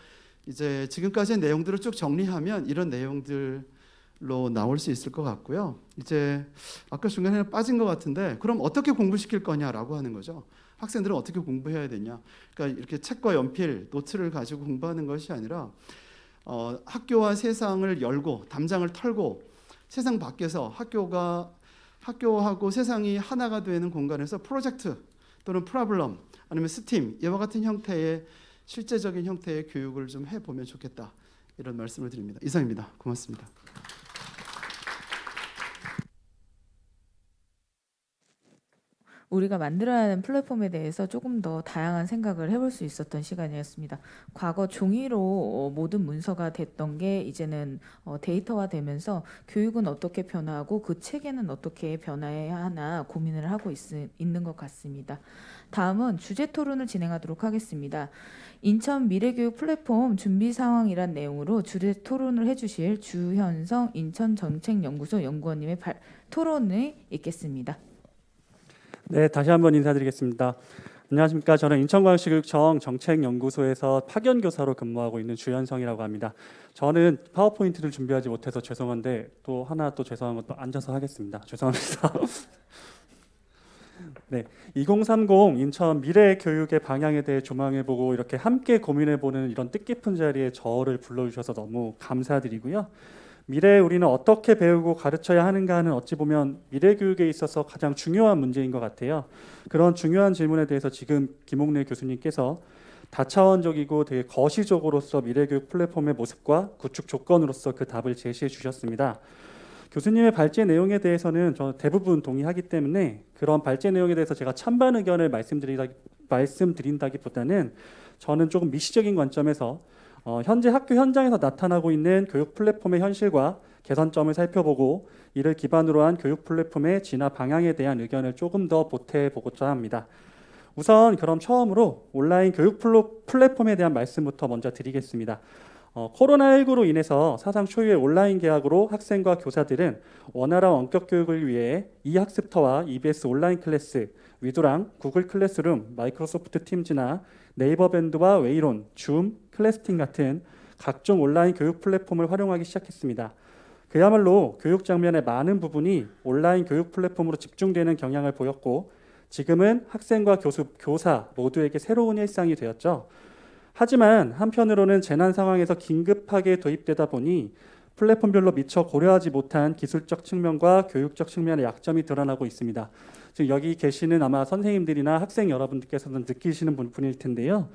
이제 지금까지의 내용들을 쭉 정리하면 이런 내용들로 나올 수 있을 것 같고요. 이제 아까 중간에 빠진 것 같은데 그럼 어떻게 공부시킬 거냐라고 하는 거죠. 학생들은 어떻게 공부해야 되냐. 그러니까 이렇게 책과 연필, 노트를 가지고 공부하는 것이 아니라 학교와 세상을 열고 담장을 털고 세상 밖에서 학교하고 세상이 하나가 되는 공간에서 프로젝트 또는 프로블럼 아니면 스팀 이와 같은 형태의 실제적인 형태의 교육을 좀 해보면 좋겠다 이런 말씀을 드립니다. 이상입니다. 고맙습니다. 우리가 만들어야 하는 플랫폼에 대해서 조금 더 다양한 생각을 해볼 수 있었던 시간이었습니다. 과거 종이로 모든 문서가 됐던 게 이제는 데이터화되면서 교육은 어떻게 변화하고 그 체계는 어떻게 변화해야 하나 고민을 하고 있는 것 같습니다. 다음은 주제 토론을 진행하도록 하겠습니다. 인천 미래교육 플랫폼 준비 상황이란 내용으로 주제 토론을 해주실 주현성 인천정책연구소 연구원님의 토론을 읽겠습니다. 네, 다시 한번 인사드리겠습니다. 안녕하십니까. 저는 인천광역시교육청 정책연구소에서 파견교사로 근무하고 있는 주현성이라고 합니다. 저는 파워포인트를 준비하지 못해서 죄송한데 또 하나 또 죄송한 것도 앉아서 하겠습니다. 죄송합니다. 네, 2030 인천 미래 교육의 방향에 대해 조망해보고 이렇게 함께 고민해보는 이런 뜻깊은 자리에 저를 불러주셔서 너무 감사드리고요. 미래에 우리는 어떻게 배우고 가르쳐야 하는가 하는 어찌 보면 미래 교육에 있어서 가장 중요한 문제인 것 같아요. 그런 중요한 질문에 대해서 지금 김옥래 교수님께서 다차원적이고 되게 거시적으로서 미래교육 플랫폼의 모습과 구축 조건으로서 그 답을 제시해 주셨습니다. 교수님의 발제 내용에 대해서는 저는 대부분 동의하기 때문에 그런 발제 내용에 대해서 제가 찬반 의견을 말씀드린다기보다는 저는 조금 미시적인 관점에서 현재 학교 현장에서 나타나고 있는 교육 플랫폼의 현실과 개선점을 살펴보고 이를 기반으로 한 교육 플랫폼의 진화 방향에 대한 의견을 조금 더 보태보고자 합니다. 우선 그럼 처음으로 온라인 교육 플랫폼에 대한 말씀부터 먼저 드리겠습니다. 코로나19로 인해서 사상 초유의 온라인 개학으로 학생과 교사들은 원활한 원격 교육을 위해 이학습터와 EBS 온라인 클래스, 위두랑, 구글 클래스룸, 마이크로소프트 팀즈나 네이버 밴드와 웨이론, 줌, 클래스팀 같은 각종 온라인 교육 플랫폼을 활용하기 시작했습니다. 그야말로 교육 장면의 많은 부분이 온라인 교육 플랫폼으로 집중되는 경향을 보였고 지금은 학생과 교사 모두에게 새로운 일상이 되었죠. 하지만 한편으로는 재난 상황에서 긴급하게 도입되다 보니 플랫폼별로 미처 고려하지 못한 기술적 측면과 교육적 측면의 약점이 드러나고 있습니다. 지금 여기 계시는 아마 선생님들이나 학생 여러분들께서는 느끼시는 부분일 텐데요.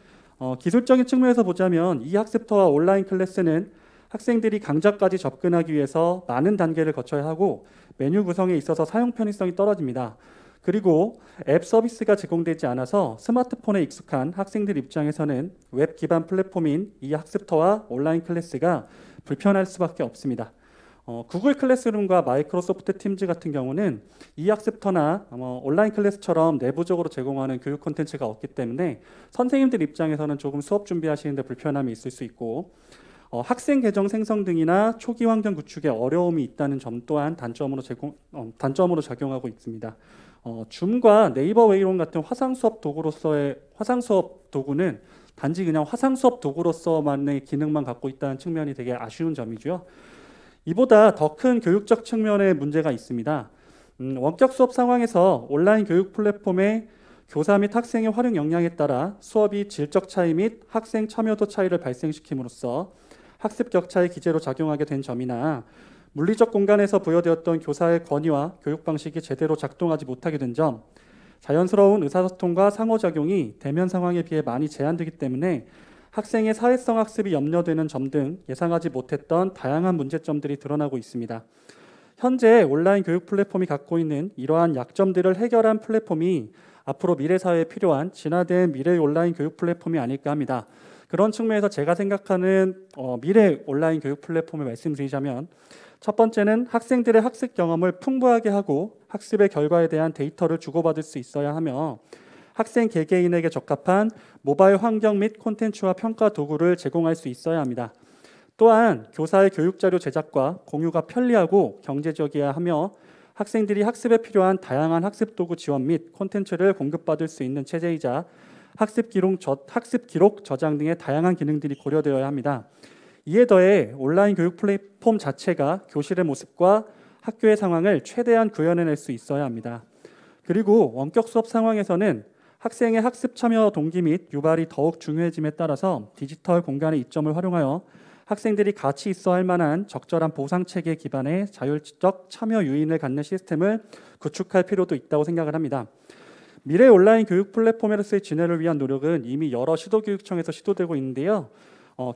기술적인 측면에서 보자면 이 학습터와 온라인 클래스는 학생들이 강좌까지 접근하기 위해서 많은 단계를 거쳐야 하고 메뉴 구성에 있어서 사용 편의성이 떨어집니다. 그리고 앱 서비스가 제공되지 않아서 스마트폰에 익숙한 학생들 입장에서는 웹 기반 플랫폼인 이 학습터와 온라인 클래스가 불편할 수밖에 없습니다. 구글 클래스룸과 마이크로소프트 팀즈 같은 경우는 이 학습터나 온라인 클래스처럼 내부적으로 제공하는 교육 콘텐츠가 없기 때문에 선생님들 입장에서는 조금 수업 준비하시는데 불편함이 있을 수 있고 학생 계정 생성 등이나 초기 환경 구축에 어려움이 있다는 점 또한 단점으로 작용하고 있습니다. 줌과 네이버 웨이론 같은 화상 수업 도구는 단지 그냥 화상 수업 도구로서만의 기능만 갖고 있다는 측면이 되게 아쉬운 점이죠. 이보다 더 큰 교육적 측면의 문제가 있습니다. 원격 수업 상황에서 온라인 교육 플랫폼의 교사 및 학생의 활용 역량에 따라 수업이 질적 차이 및 학생 참여도 차이를 발생시킴으로써 학습 격차의 기제로 작용하게 된 점이나 물리적 공간에서 부여되었던 교사의 권위와 교육 방식이 제대로 작동하지 못하게 된 점, 자연스러운 의사소통과 상호작용이 대면 상황에 비해 많이 제한되기 때문에 학생의 사회성 학습이 염려되는 점 등 예상하지 못했던 다양한 문제점들이 드러나고 있습니다. 현재 온라인 교육 플랫폼이 갖고 있는 이러한 약점들을 해결한 플랫폼이 앞으로 미래 사회에 필요한 진화된 미래 온라인 교육 플랫폼이 아닐까 합니다. 그런 측면에서 제가 생각하는 미래 온라인 교육 플랫폼을 말씀드리자면 첫 번째는 학생들의 학습 경험을 풍부하게 하고 학습의 결과에 대한 데이터를 주고받을 수 있어야 하며 학생 개개인에게 적합한 모바일 환경 및 콘텐츠와 평가 도구를 제공할 수 있어야 합니다. 또한 교사의 교육자료 제작과 공유가 편리하고 경제적이어야 하며 학생들이 학습에 필요한 다양한 학습 도구 지원 및 콘텐츠를 공급받을 수 있는 체제이자 학습 기록 저장 등의 다양한 기능들이 고려되어야 합니다. 이에 더해 온라인 교육 플랫폼 자체가 교실의 모습과 학교의 상황을 최대한 구현해낼 수 있어야 합니다. 그리고 원격 수업 상황에서는 학생의 학습 참여 동기 및 유발이 더욱 중요해짐에 따라서 디지털 공간의 이점을 활용하여 학생들이 가치 있어 할 만한 적절한 보상 체계 기반의 자율적 참여 유인을 갖는 시스템을 구축할 필요도 있다고 생각을 합니다. 미래 온라인 교육 플랫폼으로서의 진화를 위한 노력은 이미 여러 시도교육청에서 시도되고 있는데요.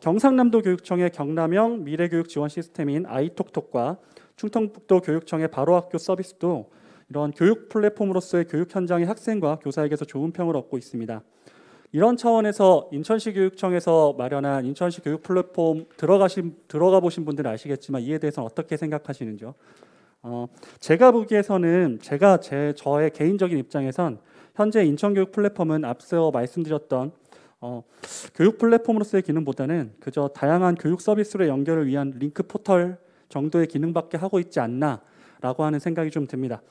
경상남도 교육청의 경남형 미래교육 지원 시스템인 아이톡톡과 충청북도 교육청의 바로학교 서비스도 이런 교육 플랫폼으로서의 교육 현장의 학생과 교사에게서 좋은 평을 얻고 있습니다. 이런 차원에서 인천시 교육청에서 마련한 인천시 교육 플랫폼 들어가 보신 분들은 아시겠지만 이에 대해서는 어떻게 생각하시는지요? 제가 보기에서는 저의 개인적인 입장에선 현재 인천교육 플랫폼은 앞서 말씀드렸던 교육 플랫폼으로서의 기능보다는 그저 다양한 교육 서비스의 연결을 위한 링크 포털 정도의 기능밖에 하고 있지 않나라고 하는 생각이 좀 듭니다.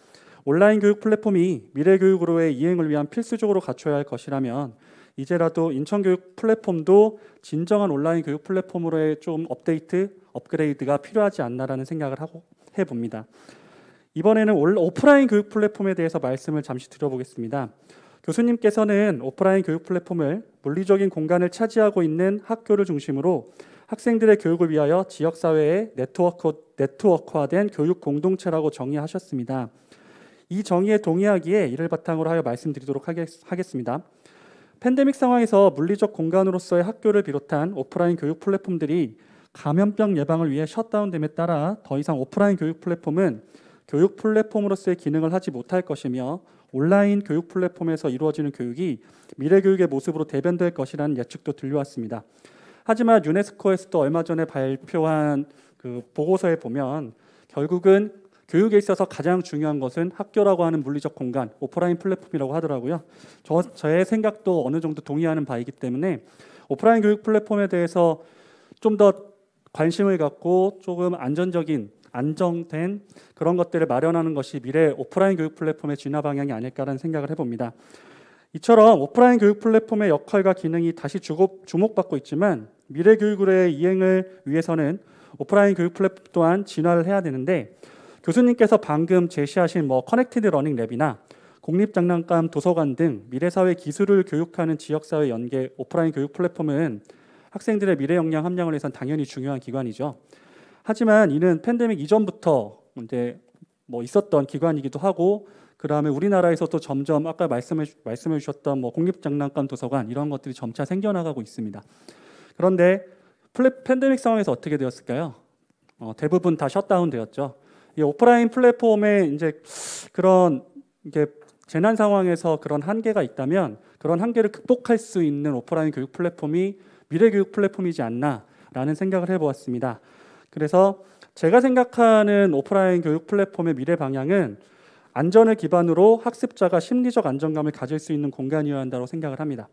온라인 교육 플랫폼이 미래 교육으로의 이행을 위한 필수적으로 갖춰야 할 것이라면 이제라도 인천교육 플랫폼도 진정한 온라인 교육 플랫폼으로의 좀 업그레이드가 필요하지 않나라는 생각을 해봅니다. 이번에는 오프라인 교육 플랫폼에 대해서 말씀을 잠시 드려보겠습니다. 교수님께서는 오프라인 교육 플랫폼을 물리적인 공간을 차지하고 있는 학교를 중심으로 학생들의 교육을 위하여 지역사회의 네트워크화된 교육 공동체라고 정의하셨습니다. 이 정의에 동의하기에 이를 바탕으로 하여 말씀드리도록 하겠습니다. 팬데믹 상황에서 물리적 공간으로서의 학교를 비롯한 오프라인 교육 플랫폼들이 감염병 예방을 위해 셧다운됨에 따라 더 이상 오프라인 교육 플랫폼은 교육 플랫폼으로서의 기능을 하지 못할 것이며 온라인 교육 플랫폼에서 이루어지는 교육이 미래 교육의 모습으로 대변될 것이라는 예측도 들려왔습니다. 하지만 유네스코에서도 얼마 전에 발표한 그 보고서에 보면 결국은 교육에 있어서 가장 중요한 것은 학교라고 하는 물리적 공간, 오프라인 플랫폼이라고 하더라고요. 저의 생각도 어느 정도 동의하는 바이기 때문에 오프라인 교육 플랫폼에 대해서 좀 더 관심을 갖고 조금 안정된 그런 것들을 마련하는 것이 미래 오프라인 교육 플랫폼의 진화 방향이 아닐까라는 생각을 해봅니다. 이처럼 오프라인 교육 플랫폼의 역할과 기능이 다시 주목받고 있지만 미래 교육의 이행을 위해서는 오프라인 교육 플랫폼 또한 진화를 해야 되는데 교수님께서 방금 제시하신 커넥티드 러닝 랩이나 국립장난감 도서관 등 미래사회 기술을 교육하는 지역사회 연계 오프라인 교육 플랫폼은 학생들의 미래 역량 함량을 위해서는 당연히 중요한 기관이죠. 하지만 이는 팬데믹 이전부터 이제 있었던 기관이기도 하고 그 다음에 우리나라에서도 점점 아까 말씀해 주셨던 국립장난감 도서관 이런 것들이 점차 생겨나가고 있습니다. 그런데 팬데믹 상황에서 어떻게 되었을까요? 대부분 다 셧다운 되었죠. 이 오프라인 플랫폼에 이제 그런 이게 재난 상황에서 그런 한계가 있다면 그런 한계를 극복할 수 있는 오프라인 교육 플랫폼이 미래 교육 플랫폼이지 않나라는 생각을 해보았습니다. 그래서 제가 생각하는 오프라인 교육 플랫폼의 미래 방향은 안전을 기반으로 학습자가 심리적 안정감을 가질 수 있는 공간이어야 한다고 생각을 합니다.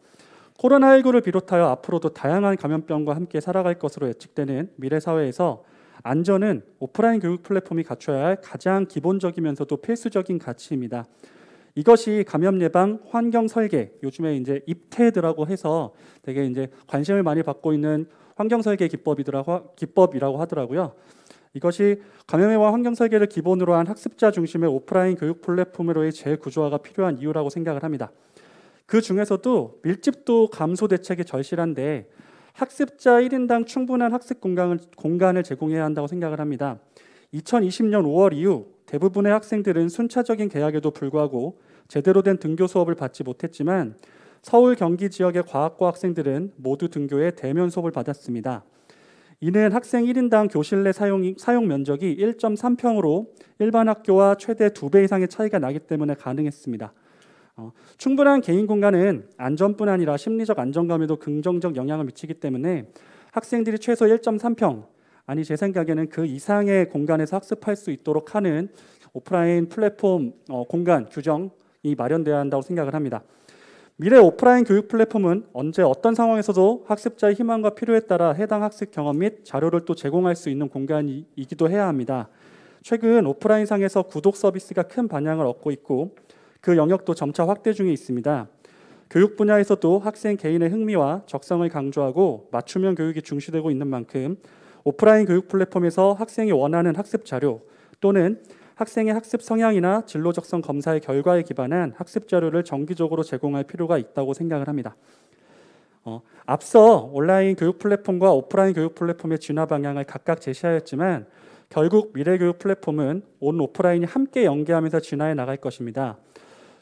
코로나19를 비롯하여 앞으로도 다양한 감염병과 함께 살아갈 것으로 예측되는 미래 사회에서 안전은 오프라인 교육 플랫폼이 갖춰야 할 가장 기본적이면서도 필수적인 가치입니다. 이것이 감염 예방, 환경 설계, 요즘에 이제 입테드라고 해서 되게 이제 관심을 많이 받고 있는 환경 설계 기법이라고 하더라고요. 이것이 감염 예방 환경 설계를 기본으로 한 학습자 중심의 오프라인 교육 플랫폼으로의 재구조화가 필요한 이유라고 생각을 합니다. 그 중에서도 밀집도 감소 대책이 절실한데 학습자 1인당 충분한 학습 공간을 제공해야 한다고 생각을 합니다. 2020년 5월 이후 대부분의 학생들은 순차적인 계약에도 불구하고 제대로 된 등교 수업을 받지 못했지만 서울, 경기 지역의 과학과 학생들은 모두 등교에 대면 수업을 받았습니다. 이는 학생 1인당 교실 내 사용 면적이 1.3평으로 일반 학교와 최대 2배 이상의 차이가 나기 때문에 가능했습니다. 충분한 개인 공간은 안전뿐 아니라 심리적 안정감에도 긍정적 영향을 미치기 때문에 학생들이 최소 1.3평, 아니 제 생각에는 그 이상의 공간에서 학습할 수 있도록 하는 오프라인 플랫폼 공간 규정이 마련돼야 한다고 생각을 합니다. 미래 오프라인 교육 플랫폼은 언제 어떤 상황에서도 학습자의 희망과 필요에 따라 해당 학습 경험 및 자료를 또 제공할 수 있는 공간이기도 해야 합니다. 최근 오프라인상에서 구독 서비스가 큰 반향을 얻고 있고 그 영역도 점차 확대 중에 있습니다. 교육 분야에서도 학생 개인의 흥미와 적성을 강조하고 맞춤형 교육이 중시되고 있는 만큼 오프라인 교육 플랫폼에서 학생이 원하는 학습 자료 또는 학생의 학습 성향이나 진로 적성 검사의 결과에 기반한 학습 자료를 정기적으로 제공할 필요가 있다고 생각을 합니다. 앞서 온라인 교육 플랫폼과 오프라인 교육 플랫폼의 진화 방향을 각각 제시하였지만 결국 미래 교육 플랫폼은 온 오프라인이 함께 연계하면서 진화해 나갈 것입니다.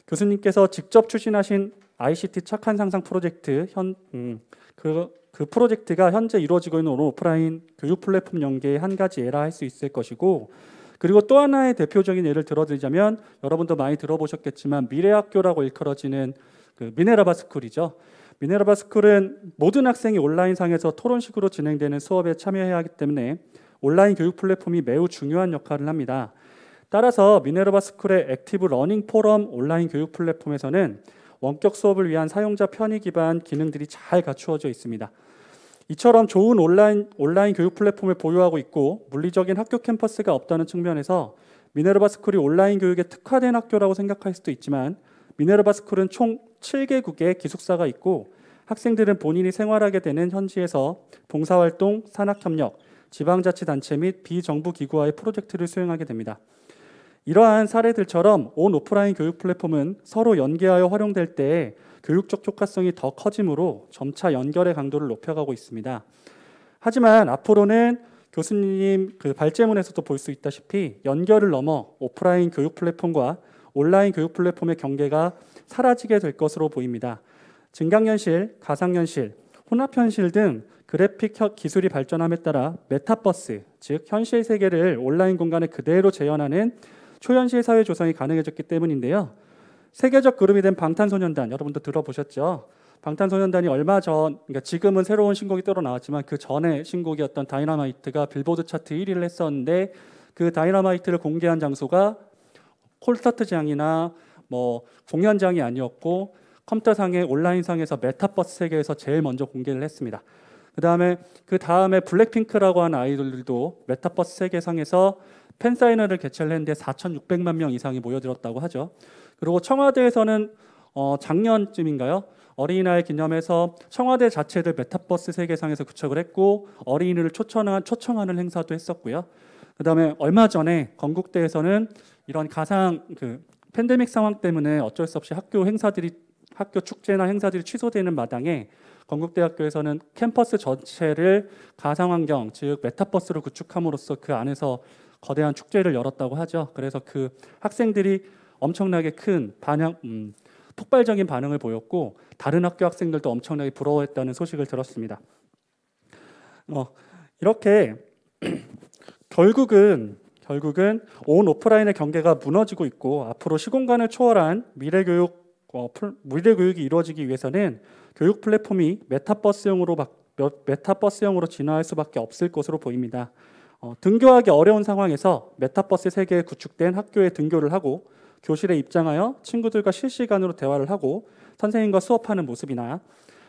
교수님께서 직접 추진하신 ICT 착한 상상 프로젝트 그 프로젝트가 현재 이루어지고 있는 오프라인 교육 플랫폼 연계의 한 가지 예라 할 수 있을 것이고 그리고 또 하나의 대표적인 예를 들어드리자면 여러분도 많이 들어보셨겠지만 미래학교라고 일컬어지는 그 미네라바 스쿨이죠. 미네라바 스쿨은 모든 학생이 온라인상에서 토론식으로 진행되는 수업에 참여해야 하기 때문에 온라인 교육 플랫폼이 매우 중요한 역할을 합니다. 따라서 미네라바 스쿨의 액티브 러닝 포럼 온라인 교육 플랫폼에서는 원격 수업을 위한 사용자 편의 기반 기능들이 잘 갖추어져 있습니다. 이처럼 좋은 온라인 교육 플랫폼을 보유하고 있고 물리적인 학교 캠퍼스가 없다는 측면에서 미네르바 스쿨이 온라인 교육에 특화된 학교라고 생각할 수도 있지만 미네르바 스쿨은 총 7개국의 기숙사가 있고 학생들은 본인이 생활하게 되는 현지에서 봉사활동, 산학협력, 지방자치단체 및 비정부 기구와의 프로젝트를 수행하게 됩니다. 이러한 사례들처럼 온 오프라인 교육 플랫폼은 서로 연계하여 활용될 때 교육적 효과성이 더 커지므로 점차 연결의 강도를 높여가고 있습니다. 하지만 앞으로는 교수님 그 발제문에서도 볼 수 있다시피 연결을 넘어 오프라인 교육 플랫폼과 온라인 교육 플랫폼의 경계가 사라지게 될 것으로 보입니다. 증강현실, 가상현실, 혼합현실 등 그래픽 기술이 발전함에 따라 메타버스, 즉 현실 세계를 온라인 공간에 그대로 재현하는 초현실 사회 조성이 가능해졌기 때문인데요. 세계적 그룹이 된 방탄소년단, 여러분도 들어보셨죠? 방탄소년단이 얼마 전, 그러니까 지금은 새로운 신곡이 따로 나왔지만 그 전에 신곡이었던 다이너마이트가 빌보드 차트 1위를 했었는데, 그 다이너마이트를 공개한 장소가 콘서트장이나 뭐 공연장이 아니었고 컴퓨터상의 온라인상에서 메타버스 세계에서 제일 먼저 공개를 했습니다. 그 다음에 블랙핑크라고 하는 아이돌들도 메타버스 세계상에서 팬사인회를 개최를 했는데 4,600만 명 이상이 모여들었다고 하죠. 그리고 청와대에서는 작년쯤인가요? 어린이날 기념해서 청와대 자체를 메타버스 세계상에서 구축을 했고 어린이를 초청하는 행사도 했었고요. 그다음에 얼마 전에 건국대에서는 이런 가상 팬데믹 상황 때문에 어쩔 수 없이 학교 축제나 행사들이 취소되는 마당에 건국대학교에서는 캠퍼스 전체를 가상환경, 즉 메타버스로 구축함으로써 그 안에서 거대한 축제를 열었다고 하죠. 그래서 그 학생들이 엄청나게 큰 폭발적인 반응을 보였고 다른 학교 학생들도 엄청나게 부러워했다는 소식을 들었습니다. 이렇게 결국은 온 오프라인의 경계가 무너지고 있고 앞으로 시공간을 초월한 미래 교육이 이루어지기 위해서는 교육 플랫폼이 메타버스형으로 진화할 수밖에 없을 것으로 보입니다. 등교하기 어려운 상황에서 메타버스 세계에 구축된 학교에 등교를 하고 교실에 입장하여 친구들과 실시간으로 대화를 하고 선생님과 수업하는 모습이나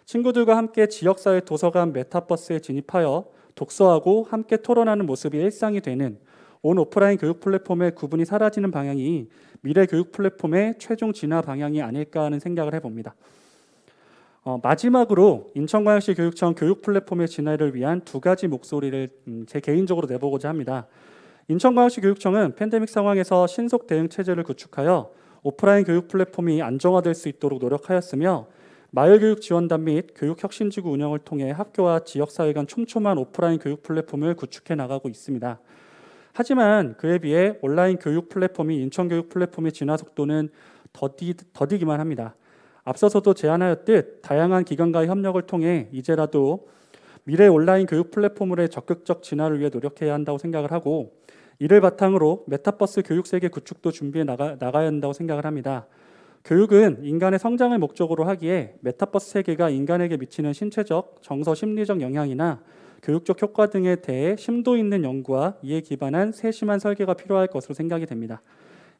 친구들과 함께 지역사회 도서관 메타버스에 진입하여 독서하고 함께 토론하는 모습이 일상이 되는 온 오프라인 교육 플랫폼의 구분이 사라지는 방향이 미래 교육 플랫폼의 최종 진화 방향이 아닐까 하는 생각을 해봅니다. 마지막으로 인천광역시 교육청 교육 플랫폼의 진화를 위한 두 가지 목소리를 제 개인적으로 내보고자 합니다. 인천광역시 교육청은 팬데믹 상황에서 신속 대응 체제를 구축하여 오프라인 교육 플랫폼이 안정화될 수 있도록 노력하였으며 마을교육 지원단 및 교육혁신지구 운영을 통해 학교와 지역사회 간 촘촘한 오프라인 교육 플랫폼을 구축해 나가고 있습니다. 하지만 그에 비해 온라인 교육 플랫폼이 인천교육 플랫폼의 진화 속도는 더디기만 합니다. 앞서서도 제안하였듯 다양한 기관과의 협력을 통해 이제라도 미래 온라인 교육 플랫폼의 적극적 진화를 위해 노력해야 한다고 생각을 하고 이를 바탕으로 메타버스 교육세계 구축도 준비해 나가야 한다고 생각을 합니다. 교육은 인간의 성장을 목적으로 하기에 메타버스 세계가 인간에게 미치는 신체적, 정서, 심리적 영향이나 교육적 효과 등에 대해 심도 있는 연구와 이에 기반한 세심한 설계가 필요할 것으로 생각이 됩니다.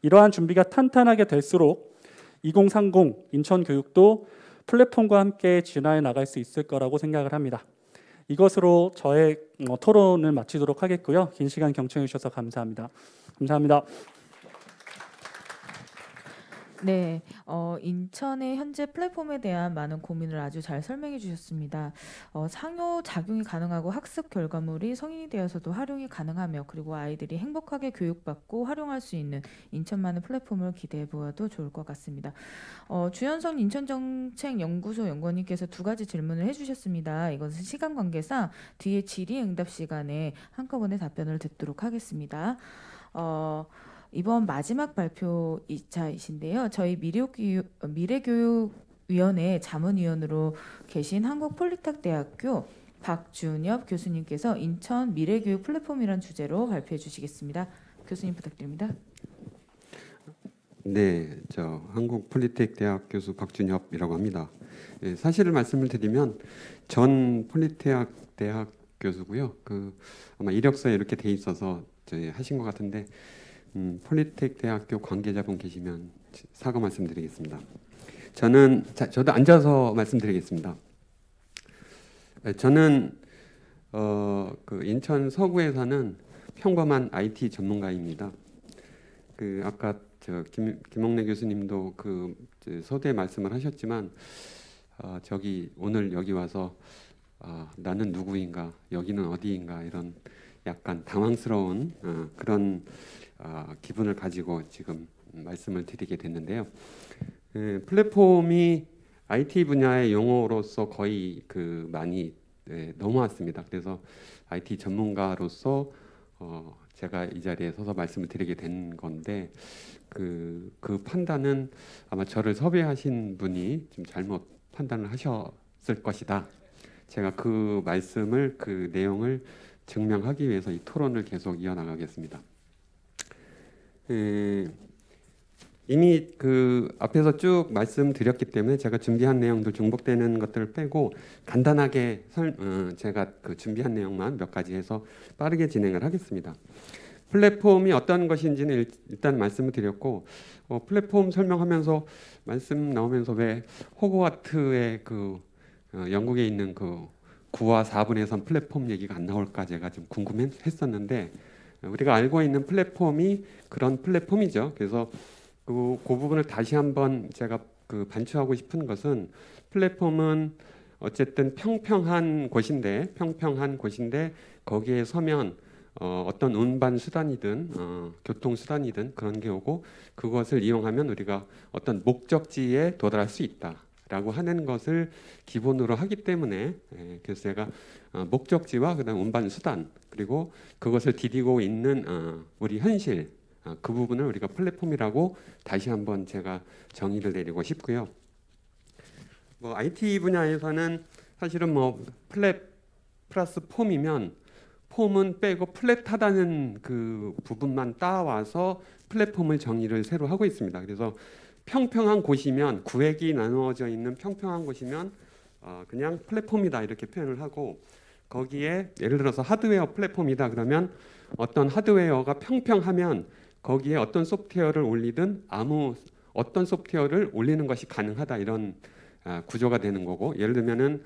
이러한 준비가 탄탄하게 될수록 2030 인천교육도 플랫폼과 함께 진화해 나갈 수 있을 거라고 생각을 합니다. 이것으로 저의 토론을 마치도록 하겠고요. 긴 시간 경청해 주셔서 감사합니다. 감사합니다. 네, 인천의 현재 플랫폼에 대한 많은 고민을 아주 잘 설명해 주셨습니다. 상호작용이 가능하고 학습 결과물이 성인이 되어서도 활용이 가능하며 그리고 아이들이 행복하게 교육받고 활용할 수 있는 인천만의 플랫폼을 기대해 보아도 좋을 것 같습니다. 주현성 인천정책연구소 연구원님께서 두 가지 질문을 해주셨습니다. 이것은 시간 관계상 뒤에 질의응답 시간에 한꺼번에 답변을 듣도록 하겠습니다. 이번 마지막 발표 2차이신데요. 저희 미래교육위원회 자문위원으로 계신 한국폴리텍대학교 박준엽 교수님께서 인천 미래교육 플랫폼이라는 주제로 발표해 주시겠습니다. 교수님 부탁드립니다. 네, 저 한국폴리텍대학 교수 박준엽이라고 합니다. 네, 사실을 말씀을 드리면 전 폴리텍대학 교수고요. 아마 이력서에 이렇게 돼 있어서 하신 것 같은데 폴리텍 대학교 관계자분 계시면 사과 말씀드리겠습니다. 저도 앉아서 말씀드리겠습니다. 저는 인천 서구에 사는 평범한 IT 전문가입니다. 아까 김옥래 교수님도 서두에 말씀을 하셨지만 오늘 여기 와서 나는 누구인가, 여기는 어디인가 이런 약간 당황스러운 그런 기분을 가지고 지금 말씀을 드리게 됐는데요. 플랫폼이 IT 분야의 용어로서 거의 많이 넘어왔습니다. 그래서 IT 전문가로서 제가 이 자리에 서서 말씀을 드리게 된 건데 그 판단은 아마 저를 섭외하신 분이 좀 잘못 판단을 하셨을 것이다. 제가 그 말씀을 그 내용을 증명하기 위해서 이 토론을 계속 이어나가겠습니다. 이미 그 앞에서 쭉 말씀드렸기 때문에 제가 준비한 내용들 중복되는 것들을 빼고 간단하게 제가 그 준비한 내용만 몇 가지 해서 빠르게 진행을 하겠습니다. 플랫폼이 어떤 것인지는 일단 말씀을 드렸고 플랫폼 설명하면서 말씀 나오면서 왜 호그와트의 그 영국에 있는 그 9와 4분의 3 플랫폼 얘기가 안 나올까 제가 좀 궁금했었는데 우리가 알고 있는 플랫폼이 그런 플랫폼이죠. 그래서 그 부분을 다시 한번 제가 그 반추하고 싶은 것은 플랫폼은 어쨌든 평평한 곳인데 거기에 서면 어떤 운반 수단이든 교통 수단이든 그런 게 오고 그것을 이용하면 우리가 어떤 목적지에 도달할 수 있다라고 하는 것을 기본으로 하기 때문에 그래서 제가 목적지와 그다음 운반 수단 그리고 그것을 디디고 있는 우리 현실 그 부분을 우리가 플랫폼이라고 다시 한번 제가 정의를 내리고 싶고요. 뭐 IT 분야에서는 사실은 뭐 플랫 플러스 폼이면 폼은 빼고 플랫하다는 그 부분만 따와서 플랫폼을 정의를 새로 하고 있습니다. 그래서 평평한 곳이면 구획이 나누어져 있는 평평한 곳이면 그냥 플랫폼이다 이렇게 표현을 하고 거기에 예를 들어서 하드웨어 플랫폼이다 그러면 어떤 하드웨어가 평평하면 거기에 어떤 소프트웨어를 올리든 어떤 소프트웨어를 올리는 것이 가능하다 이런 구조가 되는 거고 예를 들면은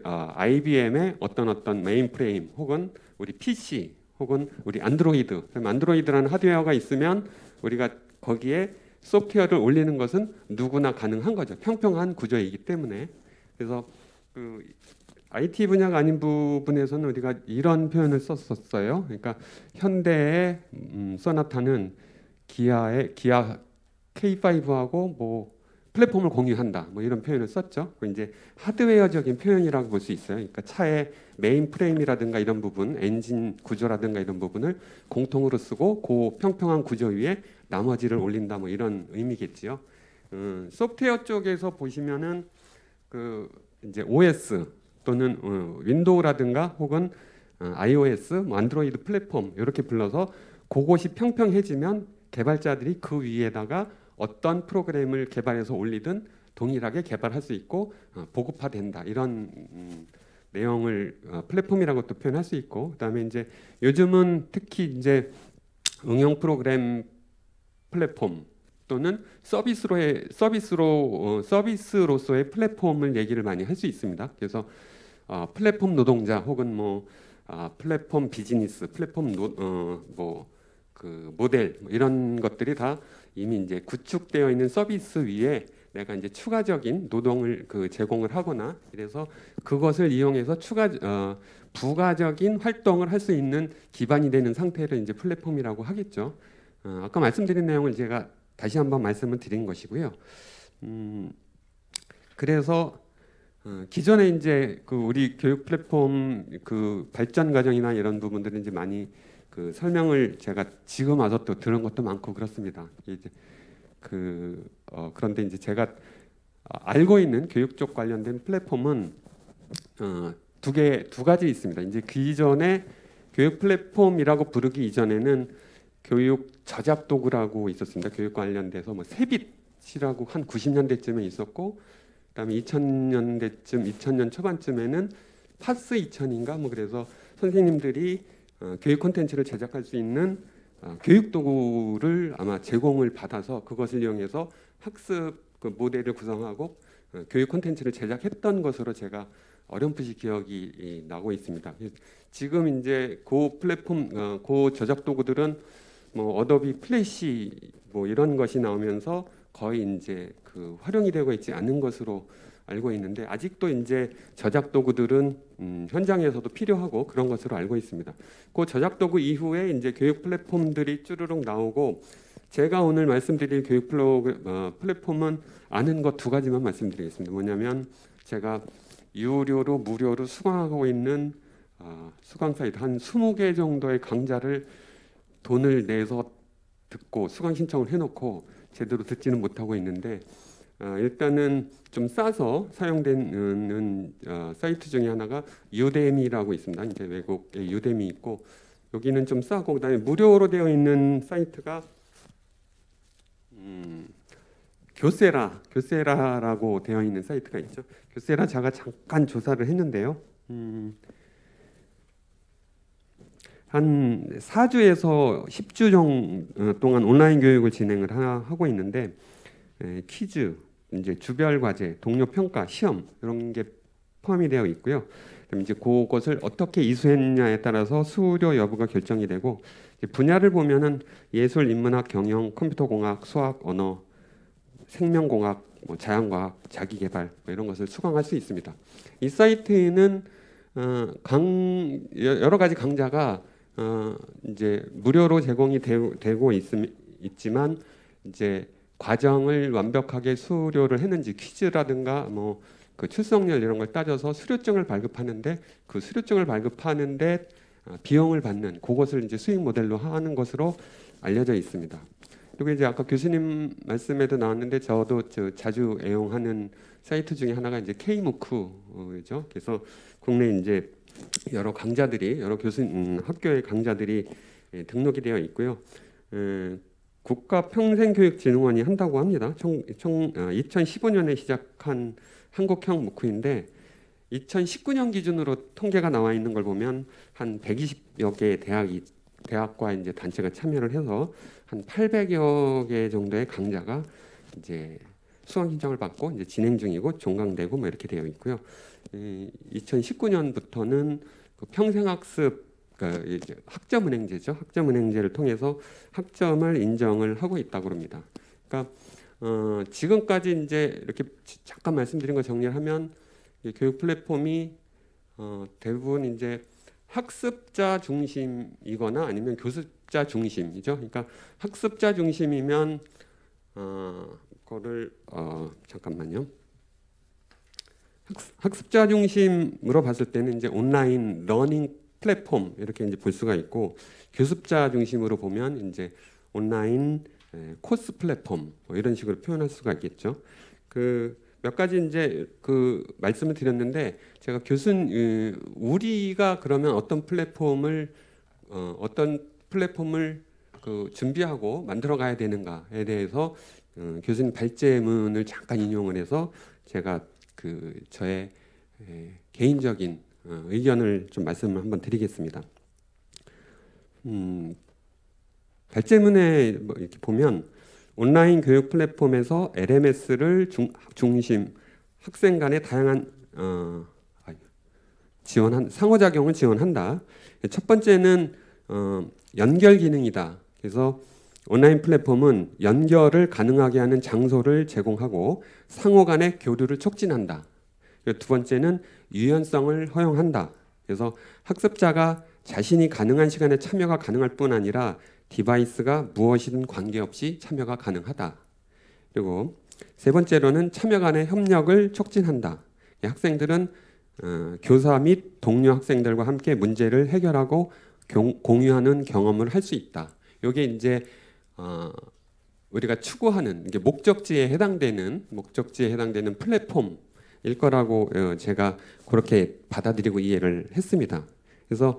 IBM의 어떤 메인프레임 혹은 우리 PC 혹은 우리 안드로이드 그럼 안드로이드라는 하드웨어가 있으면 우리가 거기에 소프트웨어를 올리는 것은 누구나 가능한 거죠. 평평한 구조이기 때문에 그래서 그 IT 분야가 아닌 부분에서는 우리가 이런 표현을 썼었어요. 그러니까 현대의 소나타는 기아 K5하고 뭐 플랫폼을 공유한다. 뭐 이런 표현을 썼죠. 이제 하드웨어적인 표현이라고 볼 수 있어요. 그러니까 차의 메인 프레임이라든가 이런 부분, 엔진 구조라든가 이런 부분을 공통으로 쓰고 그 평평한 구조 위에 나머지를 올린다. 뭐 이런 의미겠지요. 소프트웨어 쪽에서 보시면은 그 이제 OS 또는 윈도우라든가 혹은 iOS, 뭐 안드로이드 플랫폼 이렇게 불러서 그것이 평평해지면 개발자들이 그 위에다가 어떤 프로그램을 개발해서 올리든 동일하게 개발할 수 있고 보급화된다 이런 내용을 플랫폼이라고 또 표현할 수 있고 그다음에 이제 요즘은 특히 이제 응용 프로그램 플랫폼 또는 서비스로서의 플랫폼을 얘기를 많이 할 수 있습니다. 그래서 플랫폼 노동자 혹은 뭐 플랫폼 비즈니스, 플랫폼 그 모델 뭐 이런 것들이 다 이미 이제 구축되어 있는 서비스 위에 내가 이제 추가적인 노동을 그 제공을 하거나 이래서 그것을 이용해서 부가적인 활동을 할 수 있는 기반이 되는 상태를 이제 플랫폼이라고 하겠죠. 아까 말씀드린 내용을 제가 다시 한번 말씀을 드린 것이고요. 그래서 기존에 이제 그 우리 교육 플랫폼 그 발전 과정이나 이런 부분들은 이제 많이 그 설명을 제가 지금 와서 또 들은 것도 많고 그렇습니다. 이제 그런데 이제 제가 알고 있는 교육 쪽 관련된 플랫폼은 두 가지 있습니다. 이제 그 이전에 교육 플랫폼이라고 부르기 이전에는 교육 저작 도구라고 있었습니다. 교육 관련돼서 뭐 세빗이라고 한 90년대쯤에 있었고, 그다음에 2000년 초반쯤에는 파스 2000인가 뭐 그래서 선생님들이 교육 콘텐츠를 제작할 수 있는 교육 도구를 아마 제공을 받아서 그것을 이용해서 학습 그 모델을 구성하고 교육 콘텐츠를 제작했던 것으로 제가 어렴풋이 기억이 나고 있습니다. 지금 이제 그 플랫폼, 그 저작 도구들은 뭐 어도비 플래시 뭐 이런 것이 나오면서 거의 이제 그 활용이 되고 있지 않은 것으로 알고 있는데 아직도 이제 저작 도구들은 현장에서도 필요하고 그런 것으로 알고 있습니다. 그 저작 도구 이후에 이제 교육 플랫폼들이 쭈르륵 나오고 제가 오늘 말씀드릴 교육 플랫폼은 아는 것 두 가지만 말씀드리겠습니다. 뭐냐면 제가 유료로 무료로 수강하고 있는 수강 사이트 한 20개 정도의 강좌를 돈을 내서 듣고 수강 신청을 해놓고 제대로 듣지는 못하고 있는데 일단은 좀 싸서 사용되는 사이트 중에 하나가 유데미라고 있습니다. 이제 외국에 유데미 있고 여기는 좀 싸고 그다음에 무료로 되어 있는 사이트가 교세라라고 되어 있는 사이트가 있죠. 교세라 제가 잠깐 조사를 했는데요. 한 4주에서 10주 정도 동안 온라인 교육을 진행을 하고 있는데 퀴즈, 이제 주별 과제, 동료 평가, 시험 이런 게 포함이 되어 있고요. 그럼 이제 그것을 어떻게 이수했냐에 따라서 수료 여부가 결정이 되고 분야를 보면은 예술, 인문학, 경영, 컴퓨터공학, 수학, 언어, 생명공학, 뭐 자연과학, 자기개발 뭐 이런 것을 수강할 수 있습니다. 이 사이트는 여러 가지 강좌가 이제 무료로 제공이 되고 있지만 이제 과정을 완벽하게 수료를 했는지 퀴즈라든가 뭐 그 출석률 이런 걸 따져서 수료증을 발급하는데 그 수료증을 발급하는데 비용을 받는 그것을 이제 수익 모델로 하는 것으로 알려져 있습니다. 그리고 이제 아까 교수님 말씀에도 나왔는데 저도 자주 애용하는 사이트 중에 하나가 이제 K무크죠. 그래서 국내 이제 여러 강좌들이 여러 학교의 강좌들이 등록이 되어 있고요. 국가평생교육진흥원이 한다고 합니다. 2015년에 시작한 한국형 무크인데 2019년 기준으로 통계가 나와 있는 걸 보면 한 120여 개의 대학과 이제 단체가 참여를 해서 한 800여 개 정도의 강좌가 이제 수강 신청을 받고 이제 진행 중이고 종강되고 뭐 이렇게 되어 있고요. 2019년부터는 그 평생학습 그러니까 학점은행제죠. 학점은행제를 통해서 학점을 인정을 하고 있다고 합니다. 그러니까 지금까지 이제 이렇게 잠깐 말씀드린 거 정리를 하면 교육 플랫폼이 대부분 이제 학습자 중심이거나 아니면 교습자 중심이죠. 그러니까 학습자 중심이면 그거를 잠깐만요. 학습자 중심으로 봤을 때는 이제 온라인 러닝 플랫폼 이렇게 이제 볼 수가 있고 교습자 중심으로 보면 이제 온라인 코스 플랫폼 뭐 이런 식으로 표현할 수가 있겠죠. 그 몇 가지 이제 그 말씀을 드렸는데 제가 우리가 그러면 어떤 플랫폼을 그 준비하고 만들어 가야 되는가에 대해서 교수님 발제문을 잠깐 인용을 해서 제가 그 저의 개인적인 의견을 좀 말씀을 한번 드리겠습니다. 발제문에 뭐 이렇게 보면 온라인 교육 플랫폼에서 LMS를 중심 학생 간의 다양한 상호작용을 지원한다. 첫 번째는 연결 기능이다. 그래서 온라인 플랫폼은 연결을 가능하게 하는 장소를 제공하고 상호 간의 교류를 촉진한다. 두 번째는 유연성을 허용한다. 그래서 학습자가 자신이 가능한 시간에 참여가 가능할 뿐 아니라 디바이스가 무엇이든 관계없이 참여가 가능하다. 그리고 세 번째로는 참여 간의 협력을 촉진한다. 학생들은 교사 및 동료 학생들과 함께 문제를 해결하고 공유하는 경험을 할 수 있다. 이게 이제 우리가 추구하는 이게 목적지에 해당되는 플랫폼일 거라고 제가 그렇게 받아들이고 이해를 했습니다. 그래서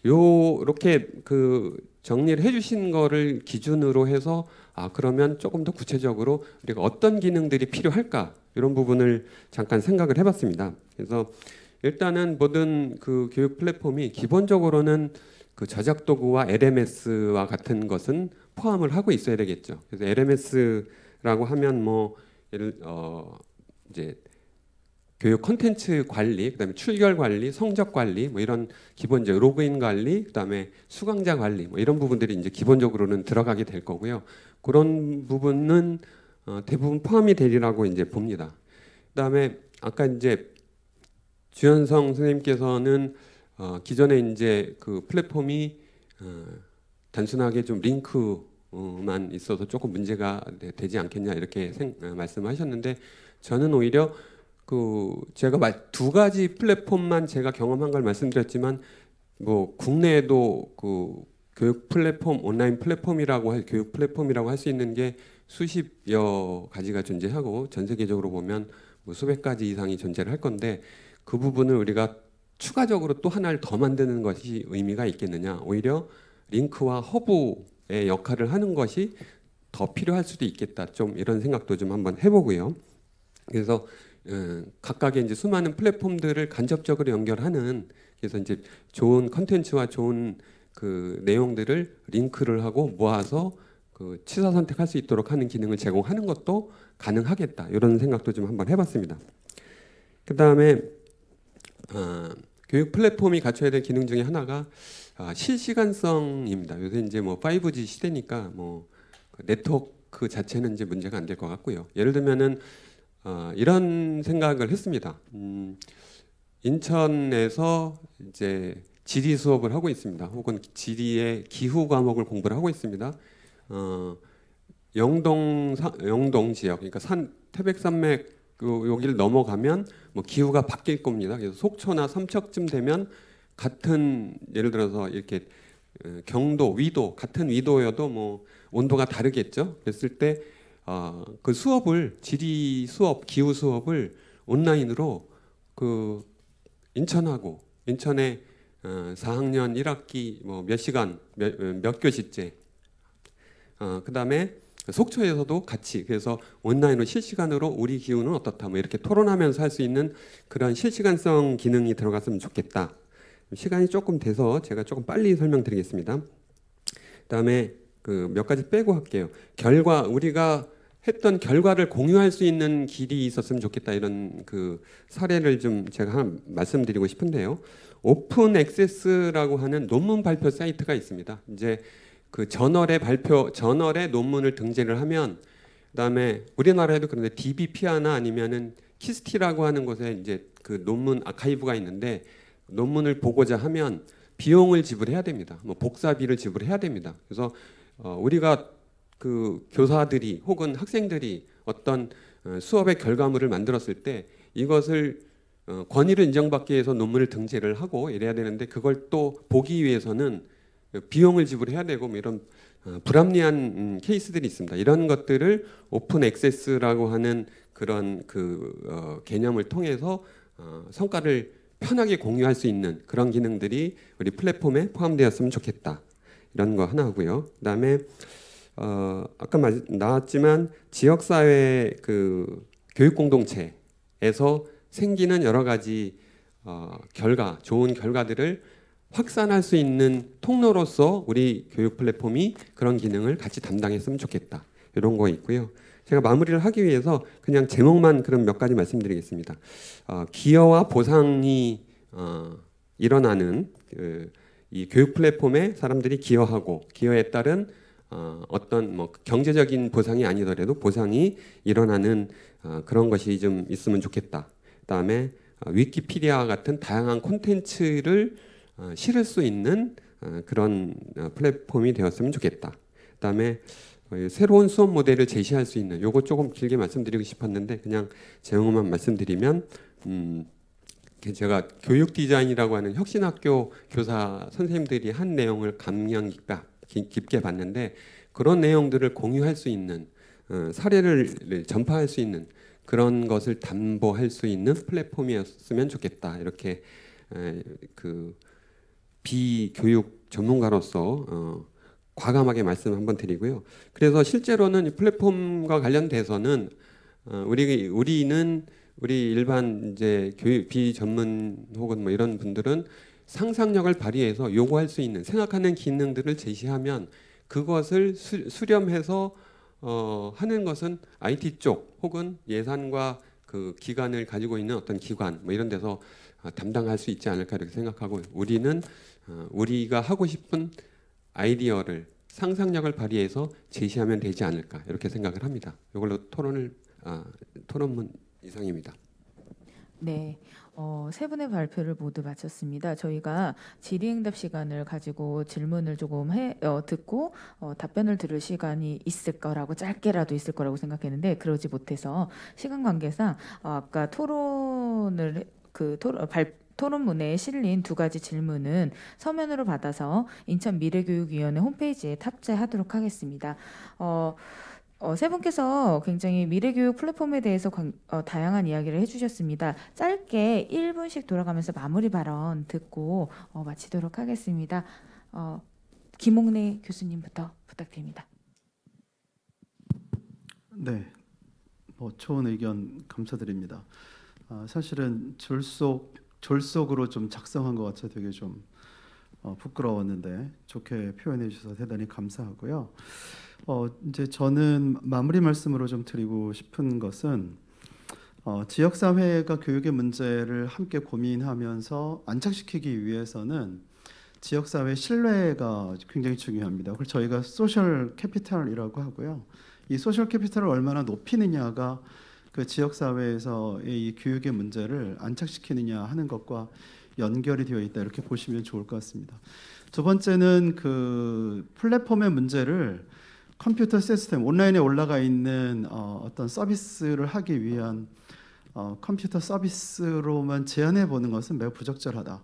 이렇게 그 정리를 해주신 거를 기준으로 해서 그러면 조금 더 구체적으로 우리가 어떤 기능들이 필요할까 이런 부분을 잠깐 생각을 해봤습니다. 그래서 일단은 모든 그 교육 플랫폼이 기본적으로는 그 저작 도구와 LMS와 같은 것은 포함을 하고 있어야 되겠죠. 그래서 LMS라고 하면 뭐 이제 교육 콘텐츠 관리, 그다음에 출결 관리, 성적 관리, 뭐 이런 기본적 로그인 관리, 그다음에 수강자 관리, 뭐 이런 부분들이 이제 기본적으로는 들어가게 될 거고요. 그런 부분은 대부분 포함이 되리라고 이제 봅니다. 그다음에 아까 이제 주현성 선생님께서는 기존에 이제 그 플랫폼이 단순하게 좀 링크만 있어서 조금 문제가 되지 않겠냐 이렇게 말씀하셨는데 저는 오히려 제가 두 가지 플랫폼만 제가 경험한 걸 말씀드렸지만 뭐 국내에도 그 교육 플랫폼 온라인 플랫폼이라고 교육 플랫폼이라고 할 수 있는 게 수십여 가지가 존재하고 전 세계적으로 보면 뭐 수백 가지 이상이 존재를 할 건데 그 부분을 우리가 추가적으로 또 하나를 더 만드는 것이 의미가 있겠느냐. 오히려 링크와 허브의 역할을 하는 것이 더 필요할 수도 있겠다. 좀 이런 생각도 좀 한번 해보고요. 그래서 각각의 이제 수많은 플랫폼들을 간접적으로 연결하는, 그래서 이제 좋은 컨텐츠와 좋은 그 내용들을 링크를 하고 모아서 그 취사 선택할 수 있도록 하는 기능을 제공하는 것도 가능하겠다. 이런 생각도 좀 한번 해봤습니다. 그 다음에 교육 플랫폼이 갖춰야 될 기능 중에 하나가 실시간성입니다. 요새 이제 뭐 5G 시대니까 뭐 네트워크 자체는 이제 문제가 안 될 것 같고요. 예를 들면은 이런 생각을 했습니다. 인천에서 이제 지리 수업을 하고 있습니다. 혹은 지리의 기후 과목을 공부를 하고 있습니다. 영동 지역, 그러니까 태백산맥 여기를 넘어가면 뭐 기후가 바뀔 겁니다. 그래서 속초나 삼척쯤 되면 같은, 예를 들어서 이렇게 경도, 위도, 같은 위도여도 뭐 온도가 다르겠죠. 그랬을 때 그 수업을, 지리 수업, 기후 수업을 온라인으로 그 인천에 4학년 1학기 뭐 몇 시간 몇 교시째, 그 다음에 속초에서도 같이, 그래서 온라인으로 실시간으로 우리 기후는 어떻다 뭐 이렇게 토론하면서 할 수 있는 그런 실시간성 기능이 들어갔으면 좋겠다. 시간이 조금 돼서 제가 조금 빨리 설명드리겠습니다. 그다음에 그 몇 가지 빼고 할게요. 우리가 했던 결과를 공유할 수 있는 길이 있었으면 좋겠다. 이런 그 사례를 좀 제가 하나 말씀드리고 싶은데요. 오픈 액세스라고 하는 논문 발표 사이트가 있습니다. 이제 그 저널에 논문을 등재를 하면, 그다음에 우리나라에도 그런데 DBPR나 아니면은 키스티라고 하는 곳에 이제 그 논문 아카이브가 있는데, 논문을 보고자 하면 비용을 지불해야 됩니다. 뭐 복사비를 지불해야 됩니다. 그래서 우리가 그 교사들이 혹은 학생들이 어떤 수업의 결과물을 만들었을 때 이것을 권위를 인정받기 위해서 논문을 등재를 하고 이래야 되는데, 그걸 또 보기 위해서는 비용을 지불해야 되고 뭐 이런 불합리한 케이스들이 있습니다. 이런 것들을 오픈 액세스라고 하는 그런 개념을 통해서 성과를 편하게 공유할 수 있는 그런 기능들이 우리 플랫폼에 포함되었으면 좋겠다. 이런 거 하나 하고요. 그다음에 아까 나왔지만 지역사회 그 교육 공동체에서 생기는 여러 가지 좋은 결과들을 확산할 수 있는 통로로서 우리 교육 플랫폼이 그런 기능을 같이 담당했으면 좋겠다. 이런 거 있고요. 제가 마무리를 하기 위해서 그냥 제목만 그럼 몇 가지 말씀드리겠습니다. 기여와 보상이 일어나는 이 교육 플랫폼에 사람들이 기여하고, 기여에 따른 어떤 뭐 경제적인 보상이 아니더라도 보상이 일어나는 그런 것이 좀 있으면 좋겠다. 그다음에 위키피디아와 같은 다양한 콘텐츠를 실을 수 있는 그런 플랫폼이 되었으면 좋겠다. 그다음에 새로운 수업 모델을 제시할 수 있는, 요거 조금 길게 말씀드리고 싶었는데 그냥 제목만 말씀드리면, 제가 교육 디자인이라고 하는 혁신학교 교사 선생님들이 한 내용을 감명 깊게 봤는데, 그런 내용들을 공유할 수 있는, 사례를 전파할 수 있는 그런 것을 담보할 수 있는 플랫폼이었으면 좋겠다. 이렇게 비교육 전문가로서 과감하게 말씀 한번 드리고요. 그래서 실제로는 이 플랫폼과 관련돼서는 우리 일반 이제 교육 비전문 혹은 뭐 이런 분들은 상상력을 발휘해서 요구할 수 있는, 생각하는 기능들을 제시하면 그것을 수렴해서 하는 것은 IT 쪽 혹은 예산과 그 기관을 가지고 있는 어떤 기관 뭐 이런 데서 담당할 수 있지 않을까 이렇게 생각하고, 우리는 우리가 하고 싶은 아이디어를, 상상력을 발휘해서 제시하면 되지 않을까 이렇게 생각을 합니다. 이걸로 토론문 이상입니다. 네, 세 분의 발표를 모두 마쳤습니다. 저희가 질의응답 시간을 가지고 질문을 조금 듣고 답변을 들을 시간이 있을 거라고, 짧게라도 있을 거라고 생각했는데 그러지 못해서 시간 관계상 아까 토론문에 실린 두 가지 질문은 서면으로 받아서 인천 미래교육위원회 홈페이지에 탑재하도록 하겠습니다. 세 분께서 굉장히 미래교육 플랫폼에 대해서 다양한 이야기를 해주셨습니다. 짧게 1분씩 돌아가면서 마무리 발언 듣고 마치도록 하겠습니다. 김옥래 교수님부터 부탁드립니다. 네, 뭐 좋은 의견 감사드립니다. 사실은 졸속으로 좀 작성한 것 같아 되게 좀 부끄러웠는데 좋게 표현해 주셔서 대단히 감사하고요. 이제 저는 마무리 말씀으로 좀 드리고 싶은 것은 지역사회가 교육의 문제를 함께 고민하면서 안착시키기 위해서는 지역사회 신뢰가 굉장히 중요합니다. 그래서 저희가 소셜 캐피탈이라고 하고요. 이 소셜 캐피탈을 얼마나 높이느냐가 그 지역사회에서의 이 교육의 문제를 안착시키느냐 하는 것과 연결이 되어 있다 이렇게 보시면 좋을 것 같습니다. 두 번째는 그 플랫폼의 문제를 컴퓨터 시스템 온라인에 올라가 있는 어떤 서비스를 하기 위한 컴퓨터 서비스로만 제한해 보는 것은 매우 부적절하다.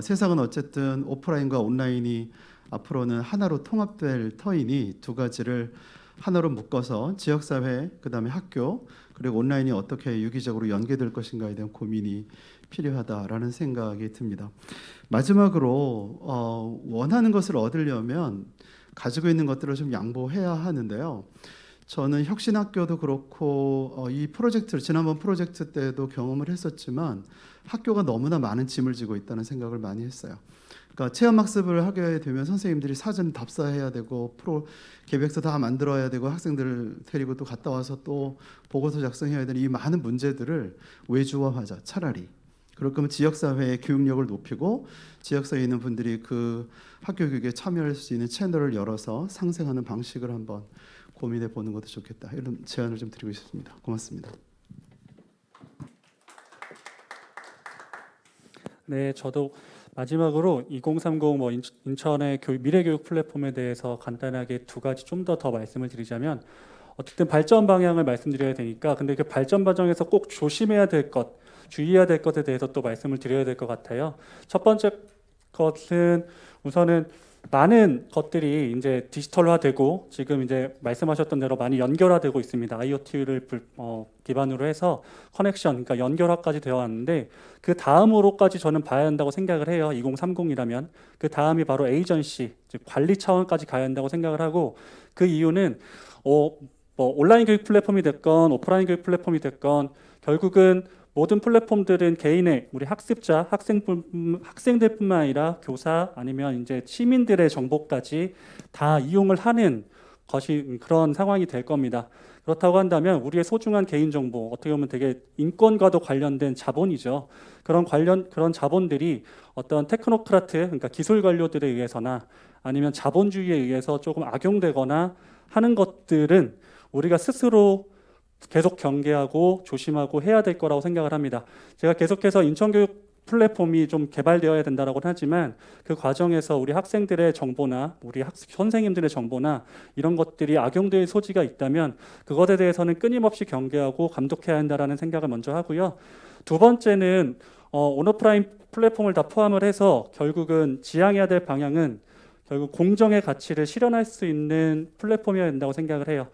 세상은 어쨌든 오프라인과 온라인이 앞으로는 하나로 통합될 터이니 두 가지를 하나로 묶어서 지역사회, 그다음에 학교, 그리고 온라인이 어떻게 유기적으로 연계될 것인가에 대한 고민이 필요하다라는 생각이 듭니다. 마지막으로 원하는 것을 얻으려면 가지고 있는 것들을 좀 양보해야 하는데요. 저는 혁신학교도 그렇고 이 프로젝트를 지난번 프로젝트 때도 경험을 했었지만 학교가 너무나 많은 짐을 지고 있다는 생각을 많이 했어요. 그러니까 체험학습을 하게 되면 선생님들이 사전 답사해야 되고 계획서 다 만들어야 되고 학생들을 데리고 또 갔다 와서 또 보고서 작성해야 되는 이 많은 문제들을 외주화하자 차라리. 그럴 거면 지역사회의 교육력을 높이고 지역사회에 있는 분들이 그 학교 교육에 참여할 수 있는 채널을 열어서 상생하는 방식을 한번 고민해 보는 것도 좋겠다. 이런 제안을 좀 드리고 싶습니다. 고맙습니다. 네, 저도 마지막으로 2030 인천의 미래교육 플랫폼에 대해서 간단하게 두 가지 좀 더 말씀을 드리자면 어쨌든 발전 방향을 말씀드려야 되니까 근데 그 발전 과정에서 꼭 조심해야 될 것, 주의해야 될 것에 대해서 또 말씀을 드려야 될 것 같아요. 첫 번째 것은 우선은 많은 것들이 이제 디지털화되고 지금 이제 말씀하셨던 대로 많이 연결화되고 있습니다. IoT를 기반으로 해서 커넥션, 그러니까 연결화까지 되어 왔는데 그 다음으로까지 저는 봐야 한다고 생각을 해요. 2030이라면 그 다음이 바로 에이전시, 즉 관리 차원까지 가야 한다고 생각을 하고 그 이유는 온라인 교육 플랫폼이 됐건 오프라인 교육 플랫폼이 됐건 결국은 모든 플랫폼들은 개인의 우리 학습자, 학생들뿐만 아니라 교사 아니면 이제 시민들의 정보까지 다 이용을 하는 것이 그런 상황이 될 겁니다. 그렇다고 한다면 우리의 소중한 개인 정보, 어떻게 보면 되게 인권과도 관련된 자본이죠. 그런 자본들이 어떤 테크노크라트, 그러니까 기술 관료들에 의해서나 아니면 자본주의에 의해서 조금 악용되거나 하는 것들은 우리가 스스로 계속 경계하고 조심하고 해야 될 거라고 생각을 합니다. 제가 계속해서 인천교육 플랫폼이 좀 개발되어야 된다고 하지만 그 과정에서 우리 학생들의 정보나 우리 선생님들의 정보나 이런 것들이 악용될 소지가 있다면 그것에 대해서는 끊임없이 경계하고 감독해야 한다는 생각을 먼저 하고요. 두 번째는 온오프라인 플랫폼을 다 포함을 해서 결국은 지향해야 될 방향은 결국 공정의 가치를 실현할 수 있는 플랫폼이어야 된다고 생각을 해요.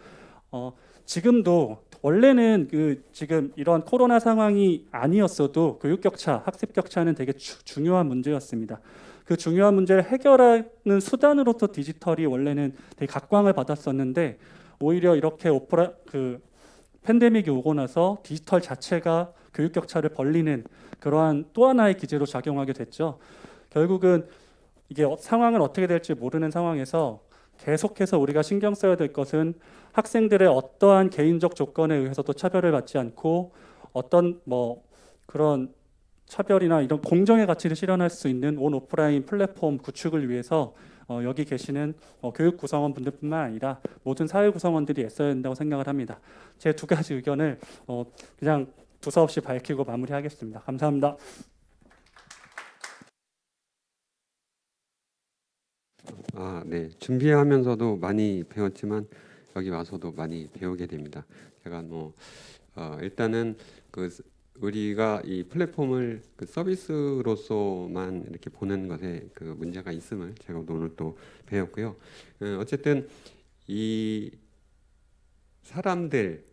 지금도 원래는 지금 이런 코로나 상황이 아니었어도 교육 격차, 학습 격차는 되게 중요한 문제였습니다. 그 중요한 문제를 해결하는 수단으로서 디지털이 원래는 되게 각광을 받았었는데 오히려 이렇게 팬데믹이 오고 나서 디지털 자체가 교육 격차를 벌리는 그러한 또 하나의 기제로 작용하게 됐죠. 결국은 이게 상황은 어떻게 될지 모르는 상황에서 계속해서 우리가 신경 써야 될 것은 학생들의 어떠한 개인적 조건에 의해서도 차별을 받지 않고 어떤 그런 차별이나 이런 공정의 가치를 실현할 수 있는 온 오프라인 플랫폼 구축을 위해서 여기 계시는 교육 구성원분들뿐만 아니라 모든 사회 구성원들이 애써야 된다고 생각을 합니다. 제 두 가지 의견을 그냥 두서없이 밝히고 마무리하겠습니다. 감사합니다. 네. 준비하면서도 많이 배웠지만 여기 와서도 많이 배우게 됩니다. 제가 일단은 우리가 이 플랫폼을 서비스로서만 이렇게 보는 것에 문제가 있음을 제가 오늘 또 배웠고요. 어쨌든 이 사람들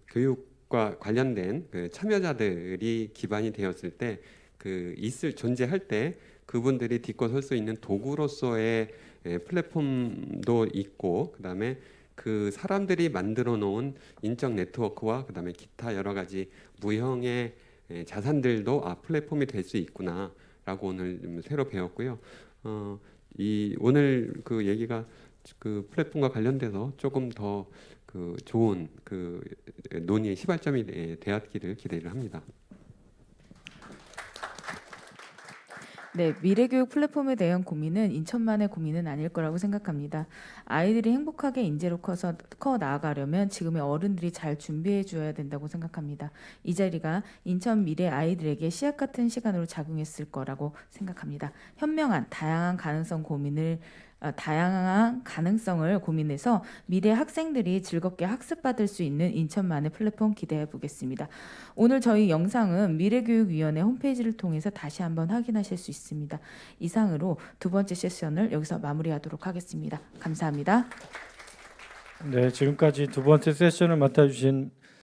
교육과 관련된 참여자들이 기반이 되었을 때 존재할 때 그분들이 딛고 설 수 있는 도구로서의 플랫폼도 있고, 그다음에 그 사람들이 만들어 놓은 인적 네트워크와 그다음에 기타 여러 가지 무형의 자산들도 플랫폼이 될 수 있구나라고 오늘 새로 배웠고요. 오늘 그 얘기가 그 플랫폼과 관련돼서 조금 더 좋은 논의의 시발점이 되었기를 기대를 합니다. 네, 미래교육 플랫폼에 대한 고민은 인천만의 고민은 아닐 거라고 생각합니다. 아이들이 행복하게 인재로 커 나아가려면 지금의 어른들이 잘 준비해 줘야 된다고 생각합니다. 이 자리가 인천 미래 아이들에게 씨앗 같은 시간으로 작용했을 거라고 생각합니다. 현명한 다양한 가능성을 고민해서 미래 학생들이 즐겁게 학습받을 수 있는 인천만의 플랫폼 기대해 보겠습니다. 오늘 저희 영상은 미래교육위원회 홈페이지를 통해서 다시 한번 확인하실 수 있습니다. 이상으로 두 번째 세션을 여기서 마무리하도록 하겠습니다. 감사합니다. 네, 지금까지 두 번째 세션을 맡아주신